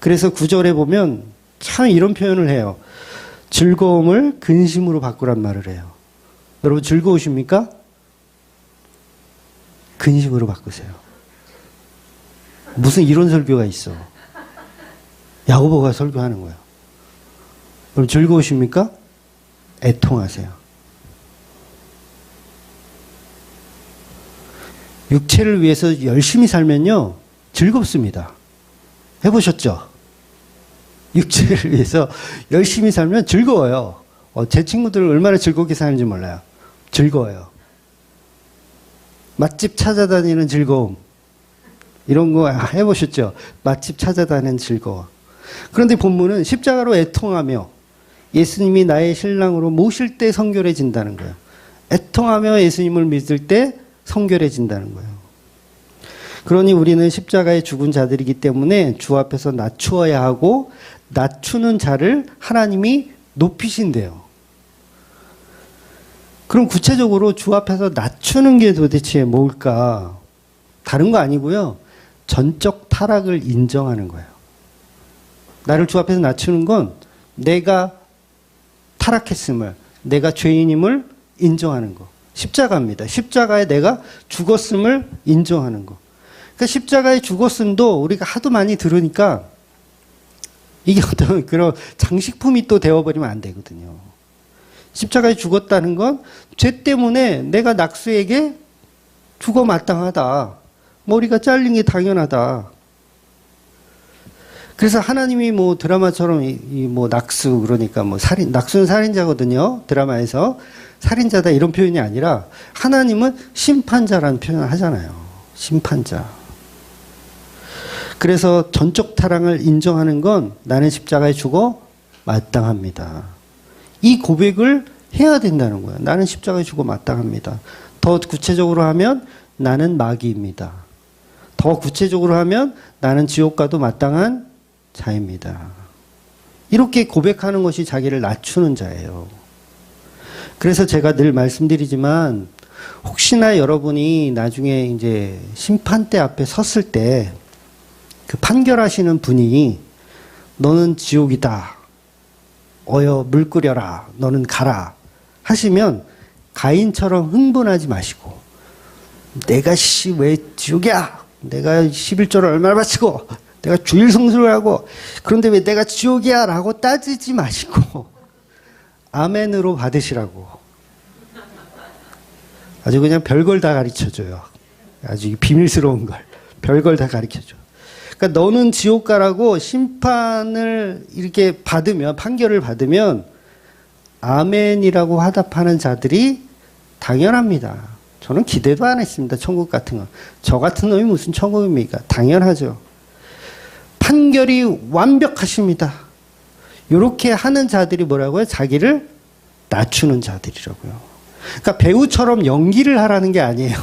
그래서 9절에 보면 참 이런 표현을 해요. 즐거움을 근심으로 바꾸란 말을 해요. 여러분 즐거우십니까? 근심으로 바꾸세요. 무슨 이런 설교가 있어. 야고보가 설교하는 거예요. 여러분 즐거우십니까? 애통하세요. 육체를 위해서 열심히 살면요 즐겁습니다. 해보셨죠? 육체를 위해서 열심히 살면 즐거워요. 제 친구들 얼마나 즐겁게 사는지 몰라요. 즐거워요. 맛집 찾아다니는 즐거움. 이런 거 해보셨죠? 맛집 찾아다니는 즐거워. 그런데 본문은 십자가로 애통하며 예수님이 나의 신랑으로 모실 때 성결해진다는 거예요. 애통하며 예수님을 믿을 때 성결해진다는 거예요. 그러니 우리는 십자가에 죽은 자들이기 때문에 주 앞에서 낮추어야 하고 낮추는 자를 하나님이 높이신대요. 그럼 구체적으로 주 앞에서 낮추는 게 도대체 뭘까? 다른 거 아니고요. 전적 타락을 인정하는 거예요. 나를 주 앞에서 낮추는 건 내가 타락했음을, 내가 죄인임을 인정하는 거. 십자가입니다. 십자가에 내가 죽었음을 인정하는 거. 그러니까 십자가에 죽었음도 우리가 하도 많이 들으니까 이게 어떤 그런 장식품이 또 되어버리면 안 되거든요. 십자가에 죽었다는 건 죄 때문에 내가 낙수에게 죽어 마땅하다. 머리가 잘린 게 당연하다. 그래서 하나님이 뭐 드라마처럼 뭐 낙수 그러니까 뭐 낙수는 살인자거든요. 드라마에서 살인자다 이런 표현이 아니라 하나님은 심판자라는 표현을 하잖아요. 심판자. 그래서 전적 타락을 인정하는 건 나는 십자가에 죽어 마땅합니다. 이 고백을 해야 된다는 거예요. 나는 십자가에 죽어 마땅합니다. 더 구체적으로 하면 나는 마귀입니다. 더 구체적으로 하면 나는 지옥 가도 마땅한 자입니다. 이렇게 고백하는 것이 자기를 낮추는 자예요. 그래서 제가 늘 말씀드리지만 혹시나 여러분이 나중에 이제 심판대 앞에 섰을 때 그 판결하시는 분이 너는 지옥이다. 어여 물 끓여라. 너는 가라. 하시면 가인처럼 흥분하지 마시고 내가 왜 지옥이야. 내가 11조를 얼마나 바치고 내가 주일 성수를 하고 그런데 왜 내가 지옥이야 라고 따지지 마시고 아멘으로 받으시라고. 아주 그냥 별걸 다 가르쳐줘요. 아주 비밀스러운 걸. 별걸 다 가르쳐줘. 그러니까 너는 지옥 가라고 심판을 이렇게 받으면, 판결을 받으면 아멘이라고 화답하는 자들이 당연합니다. 저는 기대도 안 했습니다. 천국 같은 거. 저 같은 놈이 무슨 천국입니까? 당연하죠. 판결이 완벽하십니다. 이렇게 하는 자들이 뭐라고요? 자기를 낮추는 자들이라고요. 그러니까 배우처럼 연기를 하라는 게 아니에요.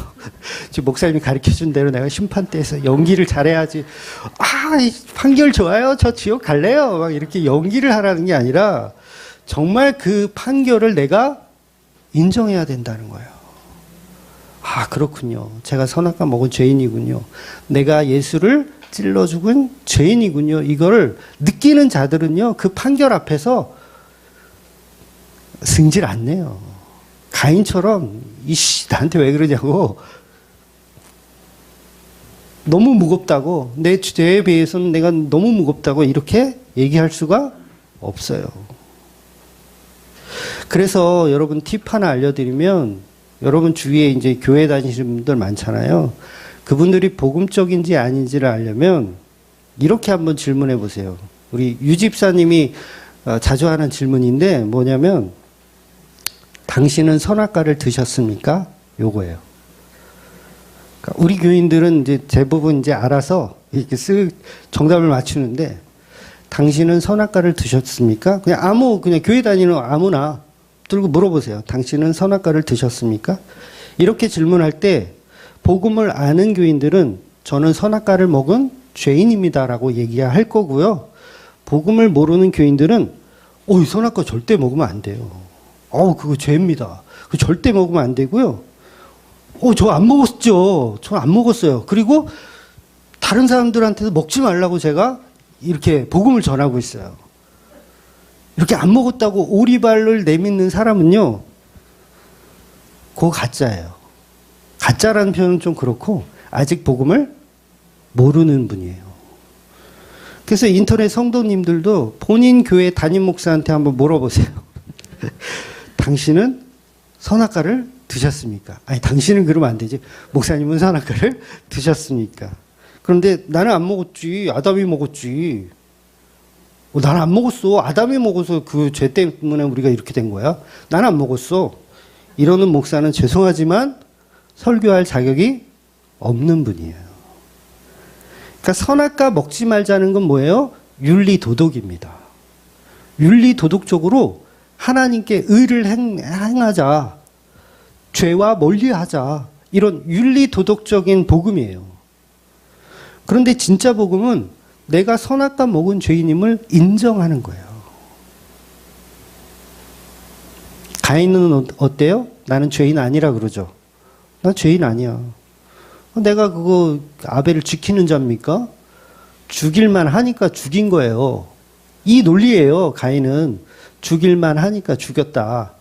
지금 목사님이 가르쳐준 대로 내가 심판대에서 연기를 잘해야지. 아, 판결 좋아요. 저 지옥 갈래요. 막 이렇게 연기를 하라는 게 아니라 정말 그 판결을 내가 인정해야 된다는 거예요. 아, 그렇군요. 제가 선악과 먹은 죄인이군요. 내가 예수를 찔러 죽은 죄인이군요. 이걸 느끼는 자들은요, 그 판결 앞에서 승질 안 내요. 가인처럼 이씨 나한테 왜 그러냐고 너무 무겁다고 내 죄에 비해서는 내가 너무 무겁다고 이렇게 얘기할 수가 없어요. 그래서 여러분 팁 하나 알려드리면 여러분 주위에 이제 교회 다니시는 분들 많잖아요. 그분들이 복음적인지 아닌지를 알려면 이렇게 한번 질문해 보세요. 우리 유 집사님이 자주 하는 질문인데 뭐냐면 당신은 선악과를 드셨습니까? 요거예요. 그러니까 우리 교인들은 이제 대부분 이제 알아서 이렇게 쓱 정답을 맞추는데 당신은 선악과를 드셨습니까? 그냥 교회 다니는 아무나 들고 물어보세요. 당신은 선악과를 드셨습니까? 이렇게 질문할 때 복음을 아는 교인들은 저는 선악과를 먹은 죄인입니다라고 얘기할 거고요. 복음을 모르는 교인들은 이 선악과 절대 먹으면 안 돼요. 그거 죄입니다. 그거 절대 먹으면 안 되고요. 저 안 먹었죠. 저 안 먹었어요. 그리고 다른 사람들한테도 먹지 말라고 제가 이렇게 복음을 전하고 있어요. 이렇게 안 먹었다고 오리발을 내딛는 사람은요, 그거 가짜예요. 가짜라는 표현은 좀 그렇고 아직 복음을 모르는 분이에요. 그래서 인터넷 성도님들도 본인 교회 담임 목사한테 한번 물어보세요. 당신은 선악과를 드셨습니까? 아니, 당신은 그러면 안 되지. 목사님은 선악과를 드셨습니까? 그런데 나는 안 먹었지. 아담이 먹었지. 나는 안 먹었어. 아담이 먹어서 그 죄 때문에 우리가 이렇게 된 거야. 나는 안 먹었어. 이러는 목사는 죄송하지만 설교할 자격이 없는 분이에요. 그러니까 선악과 먹지 말자는 건 뭐예요? 윤리 도덕입니다. 윤리 도덕적으로 하나님께 의를 행하자, 죄와 멀리하자, 이런 윤리 도덕적인 복음이에요. 그런데 진짜 복음은 내가 선악과 먹은 죄인임을 인정하는 거예요. 가인은 어때요? 나는 죄인 아니라 그러죠. 난 죄인 아니야. 내가 그거 아벨을 지키는 자입니까? 죽일만 하니까 죽인 거예요. 이 논리예요. 가인은 죽일만 하니까 죽였다.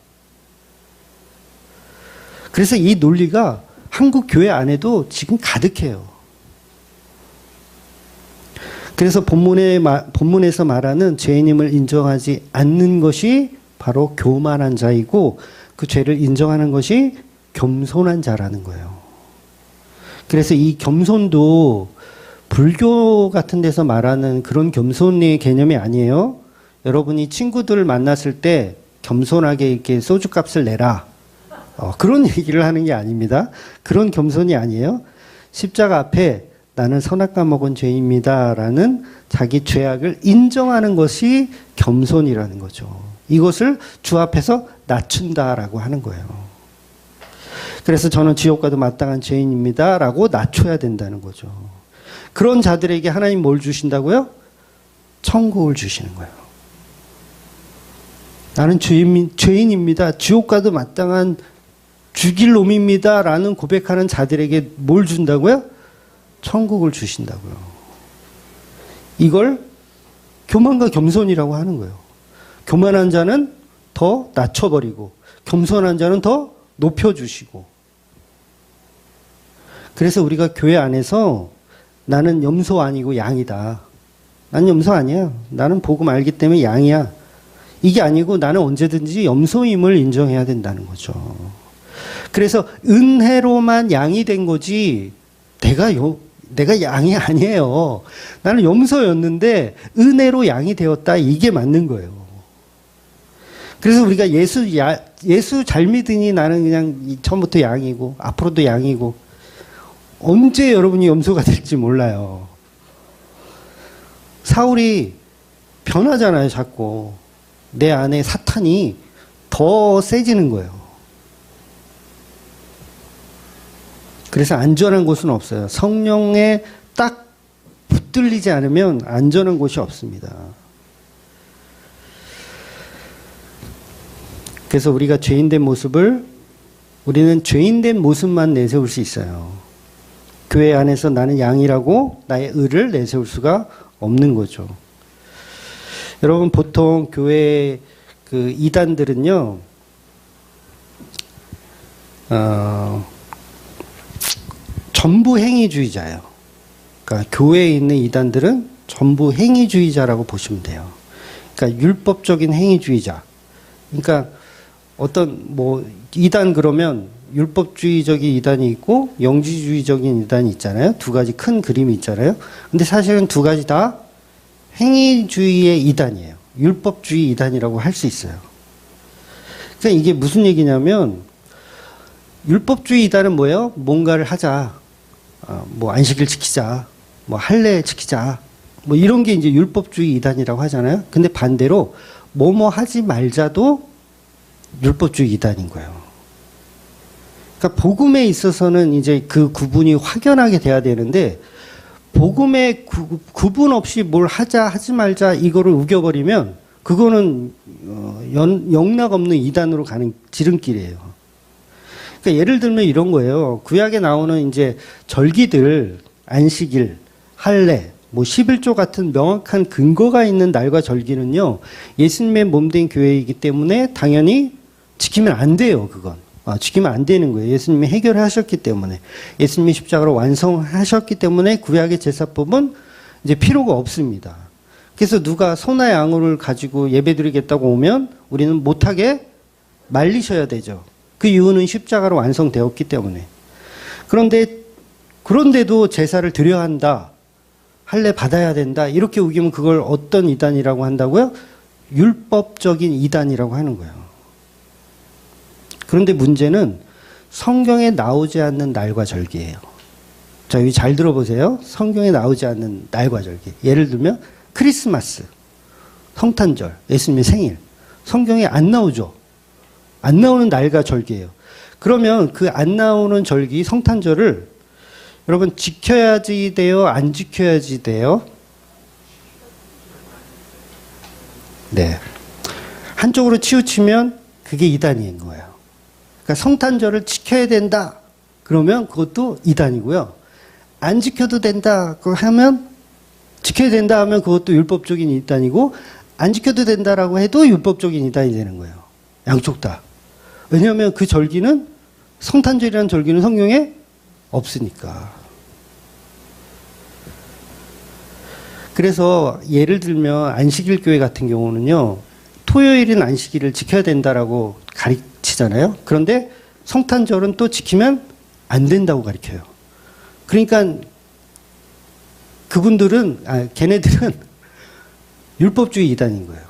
그래서 이 논리가 한국 교회 안에도 지금 가득해요. 그래서 본문에서 말하는 죄인임을 인정하지 않는 것이 바로 교만한 자이고, 그 죄를 인정하는 것이 겸손한 자라는 거예요. 그래서 이 겸손도 불교 같은 데서 말하는 그런 겸손의 개념이 아니에요. 여러분이 친구들을 만났을 때 겸손하게 이렇게 소주값을 내라, 그런 얘기를 하는 게 아닙니다. 그런 겸손이 아니에요. 십자가 앞에 나는 선악과 먹은 죄입니다라는 자기 죄악을 인정하는 것이 겸손이라는 거죠. 이것을 주 앞에서 낮춘다라고 하는 거예요. 그래서 저는 지옥 가도 마땅한 죄인입니다라고 낮춰야 된다는 거죠. 그런 자들에게 하나님 뭘 주신다고요? 천국을 주시는 거예요. 나는 죄인입니다. 지옥 가도 마땅한 죽일 놈입니다라는 고백하는 자들에게 뭘 준다고요? 천국을 주신다고요. 이걸 교만과 겸손이라고 하는 거예요. 교만한 자는 더 낮춰버리고 겸손한 자는 더 높여주시고. 그래서 우리가 교회 안에서 나는 염소 아니고 양이다. 나는 염소 아니야. 나는 복음 알기 때문에 양이야. 이게 아니고 나는 언제든지 염소임을 인정해야 된다는 거죠. 그래서 은혜로만 양이 된 거지 내가 양이 아니에요. 나는 염소였는데 은혜로 양이 되었다. 이게 맞는 거예요. 그래서 우리가 예수 잘 믿으니 나는 그냥 처음부터 양이고 앞으로도 양이고, 언제 여러분이 염소가 될지 몰라요. 사울이 변하잖아요. 자꾸 내 안에 사탄이 더 세지는 거예요. 그래서 안전한 곳은 없어요. 성령에 딱 붙들리지 않으면 안전한 곳이 없습니다. 그래서 우리가 죄인된 모습을, 우리는 죄인된 모습만 내세울 수 있어요. 교회 안에서 나는 양이라고 나의 의를 내세울 수가 없는 거죠. 여러분, 보통 교회 그 이단들은요, 전부 행위주의자예요. 그러니까 교회에 있는 이단들은 전부 행위주의자라고 보시면 돼요. 그러니까 율법적인 행위주의자. 그러니까 어떤 이단 그러면 율법주의적인 이단이 있고 영지주의적인 이단이 있잖아요. 두 가지 큰 그림이 있잖아요. 근데 사실은 두 가지 다 행위주의의 이단이에요. 율법주의 이단이라고 할 수 있어요. 그러니까 이게 무슨 얘기냐면, 율법주의 이단은 뭐예요? 뭔가를 하자. 안식일 지키자. 할례 지키자. 이런 게 이제 율법주의 이단이라고 하잖아요. 근데 반대로 뭐뭐 하지 말자도 율법주의 이단인 거예요. 그러니까 복음에 있어서는 이제 그 구분이 확연하게 돼야 되는데, 복음에 구분 없이 뭘 하자 하지 말자 이거를 우겨버리면 그거는 영락 없는 이단으로 가는 지름길이에요. 그러니까 예를 들면 이런 거예요. 구약에 나오는 이제 절기들, 안식일, 할례, 11조 같은 명확한 근거가 있는 날과 절기는요, 예수님의 몸된 교회이기 때문에 당연히 지키면 안 돼요, 그건. 지키면 안 되는 거예요. 예수님이 해결하셨기 때문에. 예수님이 십자가로 완성하셨기 때문에 구약의 제사법은 이제 필요가 없습니다. 그래서 누가 소나 양을 가지고 예배드리겠다고 오면 우리는 못하게 말리셔야 되죠. 그 이유는 십자가로 완성되었기 때문에. 그런데도 제사를 드려야 한다. 할례 받아야 된다. 이렇게 우기면 그걸 어떤 이단이라고 한다고요? 율법적인 이단이라고 하는 거예요. 그런데 문제는 성경에 나오지 않는 날과 절기예요. 자, 여기 잘 들어보세요. 성경에 나오지 않는 날과 절기. 예를 들면 크리스마스, 성탄절, 예수님의 생일. 성경에 안 나오죠. 안 나오는 날과 절기예요. 그러면 그 안 나오는 절기, 성탄절을 여러분 지켜야지 돼요? 안 지켜야지 돼요? 네. 한쪽으로 치우치면 그게 이단인 거예요. 그러니까 성탄절을 지켜야 된다. 그러면 그것도 이단이고요. 안 지켜도 된다. 하면 지켜야 된다 하면 그것도 율법적인 이단이고 안 지켜도 된다라고 해도 율법적인 이단이 되는 거예요. 양쪽 다. 왜냐하면 그 절기는 성탄절이라는 절기는 성경에 없으니까. 그래서 예를 들면 안식일 교회 같은 경우는요. 토요일인 안식일을 지켜야 된다라고 가르치잖아요. 그런데 성탄절은 또 지키면 안 된다고 가르쳐요. 그러니까 걔네들은 율법주의 이단인 거예요.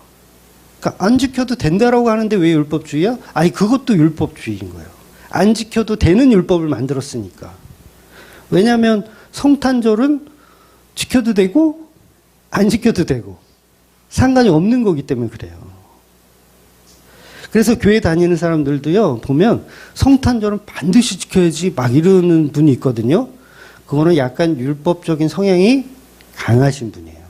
그러니까 안 지켜도 된다라고 하는데 왜 율법주의야? 아니 그것도 율법주의인 거예요. 안 지켜도 되는 율법을 만들었으니까. 왜냐하면 성탄절은 지켜도 되고 안 지켜도 되고 상관이 없는 거기 때문에 그래요. 그래서 교회 다니는 사람들도요, 보면 성탄절은 반드시 지켜야지 막 이러는 분이 있거든요. 그거는 약간 율법적인 성향이 강하신 분이에요.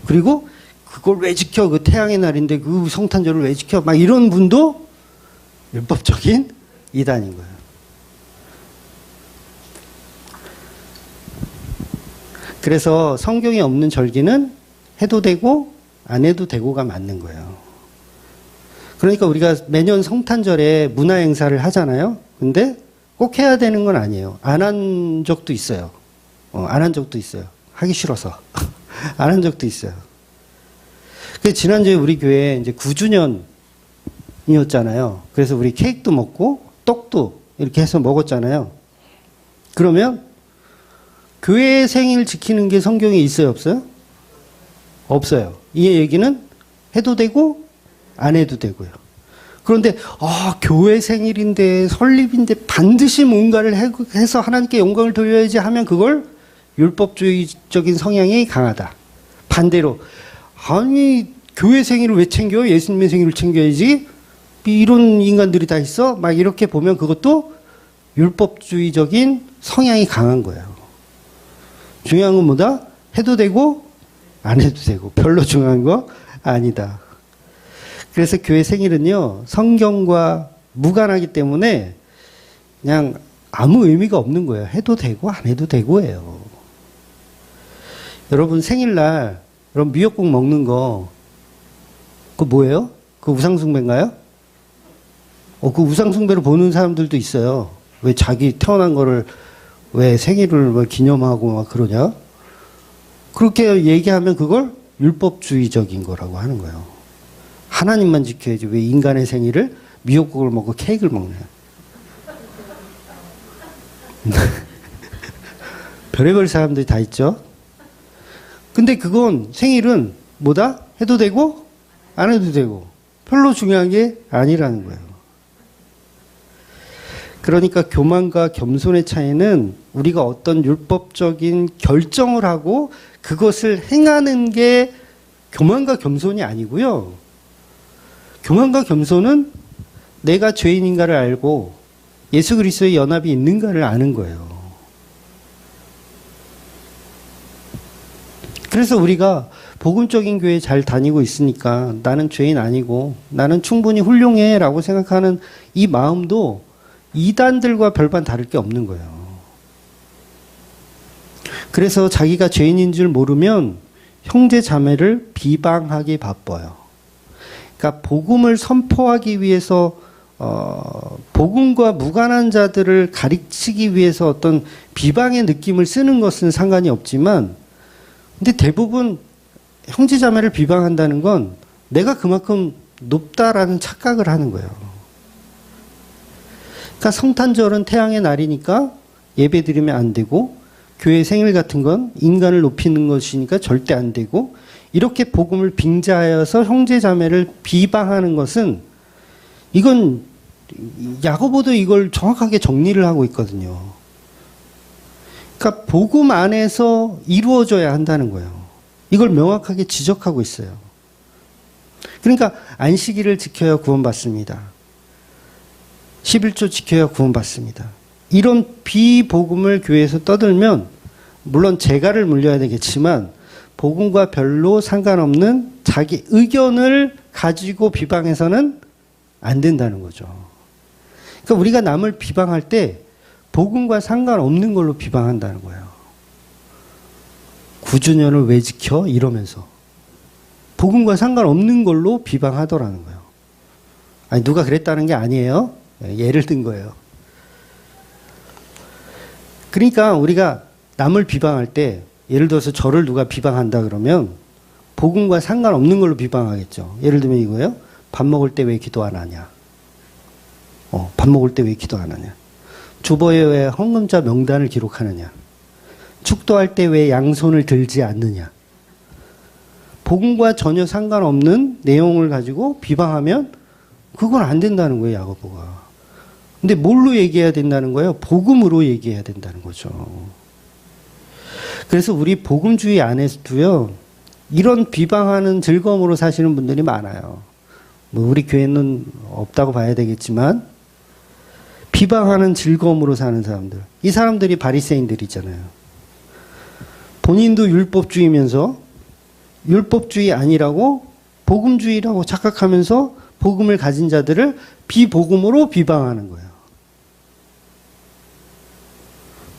그리고 그걸 왜 지켜? 그 태양의 날인데 그 성탄절을 왜 지켜? 막 이런 분도 율법적인 이단인 거예요. 그래서 성경에 없는 절기는 해도 되고 안 해도 되고가 맞는 거예요. 그러니까 우리가 매년 성탄절에 문화 행사를 하잖아요. 근데 꼭 해야 되는 건 아니에요. 안 한 적도 있어요. 안 한 적도 있어요. 하기 싫어서. 안 한 적도 있어요. 지난주에 우리 교회 이제 9주년이었잖아요. 그래서 우리 케이크도 먹고 떡도 이렇게 해서 먹었잖아요. 그러면 교회 생일 지키는 게 성경에 있어요, 없어요? 없어요. 이 얘기는 해도 되고 안 해도 되고요. 그런데 교회 생일인데 설립인데 반드시 뭔가를 해서 하나님께 영광을 돌려야지 하면 그걸 율법주의적인 성향이 강하다. 반대로 아니 교회 생일을 왜 챙겨? 예수님의 생일을 챙겨야지. 이런 인간들이 다 있어? 막 이렇게 보면 그것도 율법주의적인 성향이 강한 거예요. 중요한 건 뭐다? 해도 되고 안 해도 되고 별로 중요한 거 아니다. 그래서 교회 생일은요, 성경과 무관하기 때문에 그냥 아무 의미가 없는 거예요. 해도 되고 안 해도 되고예요. 여러분 생일날 여러분 미역국 먹는 거 그거 뭐예요? 그 우상숭배인가요? 그 우상숭배로 보는 사람들도 있어요. 왜 자기 태어난 거를 왜 생일을 왜 기념하고 막 그러냐? 그렇게 얘기하면 그걸 율법주의적인 거라고 하는 거예요. 하나님만 지켜야지 왜 인간의 생일을 미역국을 먹고 케이크를 먹냐? 별의별 사람들이 다 있죠. 근데 그건 생일은 뭐다? 해도 되고 안 해도 되고 별로 중요한 게 아니라는 거예요. 그러니까 교만과 겸손의 차이는 우리가 어떤 율법적인 결정을 하고 그것을 행하는 게 교만과 겸손이 아니고요. 교만과 겸손은 내가 죄인인가를 알고 예수 그리스도의 연합이 있는가를 아는 거예요. 그래서 우리가 복음적인 교회에 잘 다니고 있으니까 나는 죄인 아니고 나는 충분히 훌륭해 라고 생각하는 이 마음도 이단들과 별반 다를 게 없는 거예요. 그래서 자기가 죄인인 줄 모르면 형제 자매를 비방하기 바빠요. 그러니까 복음을 선포하기 위해서 복음과 무관한 자들을 가르치기 위해서 어떤 비방의 느낌을 쓰는 것은 상관이 없지만 근데 대부분 형제 자매를 비방한다는 건 내가 그만큼 높다라는 착각을 하는 거예요. 그러니까 성탄절은 태양의 날이니까 예배 드리면 안 되고 교회 생일 같은 건 인간을 높이는 것이니까 절대 안 되고 이렇게 복음을 빙자하여서 형제 자매를 비방하는 것은 이건 야고보도 이걸 정확하게 정리를 하고 있거든요. 그러니까 복음 안에서 이루어져야 한다는 거예요. 이걸 명확하게 지적하고 있어요. 그러니까 안식일을 지켜야 구원받습니다. 11조 지켜야 구원받습니다. 이런 비복음을 교회에서 떠들면 물론 재갈을 물려야 되겠지만 복음과 별로 상관없는 자기 의견을 가지고 비방해서는 안 된다는 거죠. 그러니까 우리가 남을 비방할 때 복음과 상관없는 걸로 비방한다는 거예요. 9주년을 왜 지켜? 이러면서. 복음과 상관없는 걸로 비방하더라는 거예요. 아니, 누가 그랬다는 게 아니에요. 예를 든 거예요. 그러니까 우리가 남을 비방할 때, 예를 들어서 저를 누가 비방한다 그러면 복음과 상관없는 걸로 비방하겠죠. 예를 들면 이거예요. 밥 먹을 때 왜 기도 안 하냐? 밥 먹을 때 왜 기도 안 하냐? 주보에 왜 헌금자 명단을 기록하느냐? 축도할 때 왜 양손을 들지 않느냐? 복음과 전혀 상관없는 내용을 가지고 비방하면 그건 안 된다는 거예요, 야고보가. 근데 뭘로 얘기해야 된다는 거예요? 복음으로 얘기해야 된다는 거죠. 그래서 우리 복음주의 안에서도요, 이런 비방하는 즐거움으로 사시는 분들이 많아요. 뭐 우리 교회는 없다고 봐야 되겠지만 비방하는 즐거움으로 사는 사람들. 이 사람들이 바리새인들이잖아요. 본인도 율법주의면서 율법주의 아니라고 복음주의라고 착각하면서 복음을 가진 자들을 비복음으로 비방하는 거예요.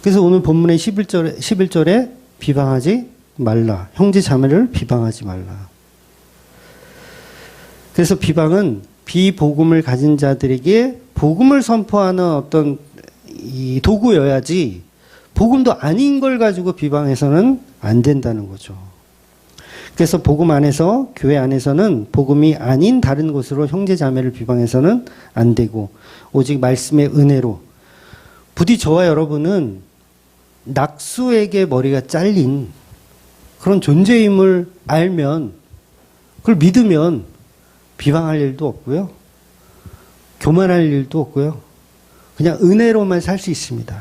그래서 오늘 본문의 11절에 비방하지 말라. 형제 자매를 비방하지 말라. 그래서 비방은 비복음을 가진 자들에게 복음을 선포하는 어떤 이 도구여야지 복음도 아닌 걸 가지고 비방해서는 안 된다는 거죠. 그래서 복음 안에서, 교회 안에서는 복음이 아닌 다른 곳으로 형제 자매를 비방해서는 안 되고 오직 말씀의 은혜로. 부디 저와 여러분은 낙수에게 머리가 잘린 그런 존재임을 알면, 그걸 믿으면 비방할 일도 없고요. 교만할 일도 없고요. 그냥 은혜로만 살 수 있습니다.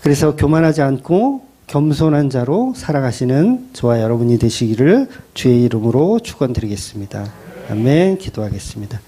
그래서 교만하지 않고 겸손한 자로 살아가시는 저와 여러분이 되시기를 주의 이름으로 축원드리겠습니다. 아멘. 기도하겠습니다.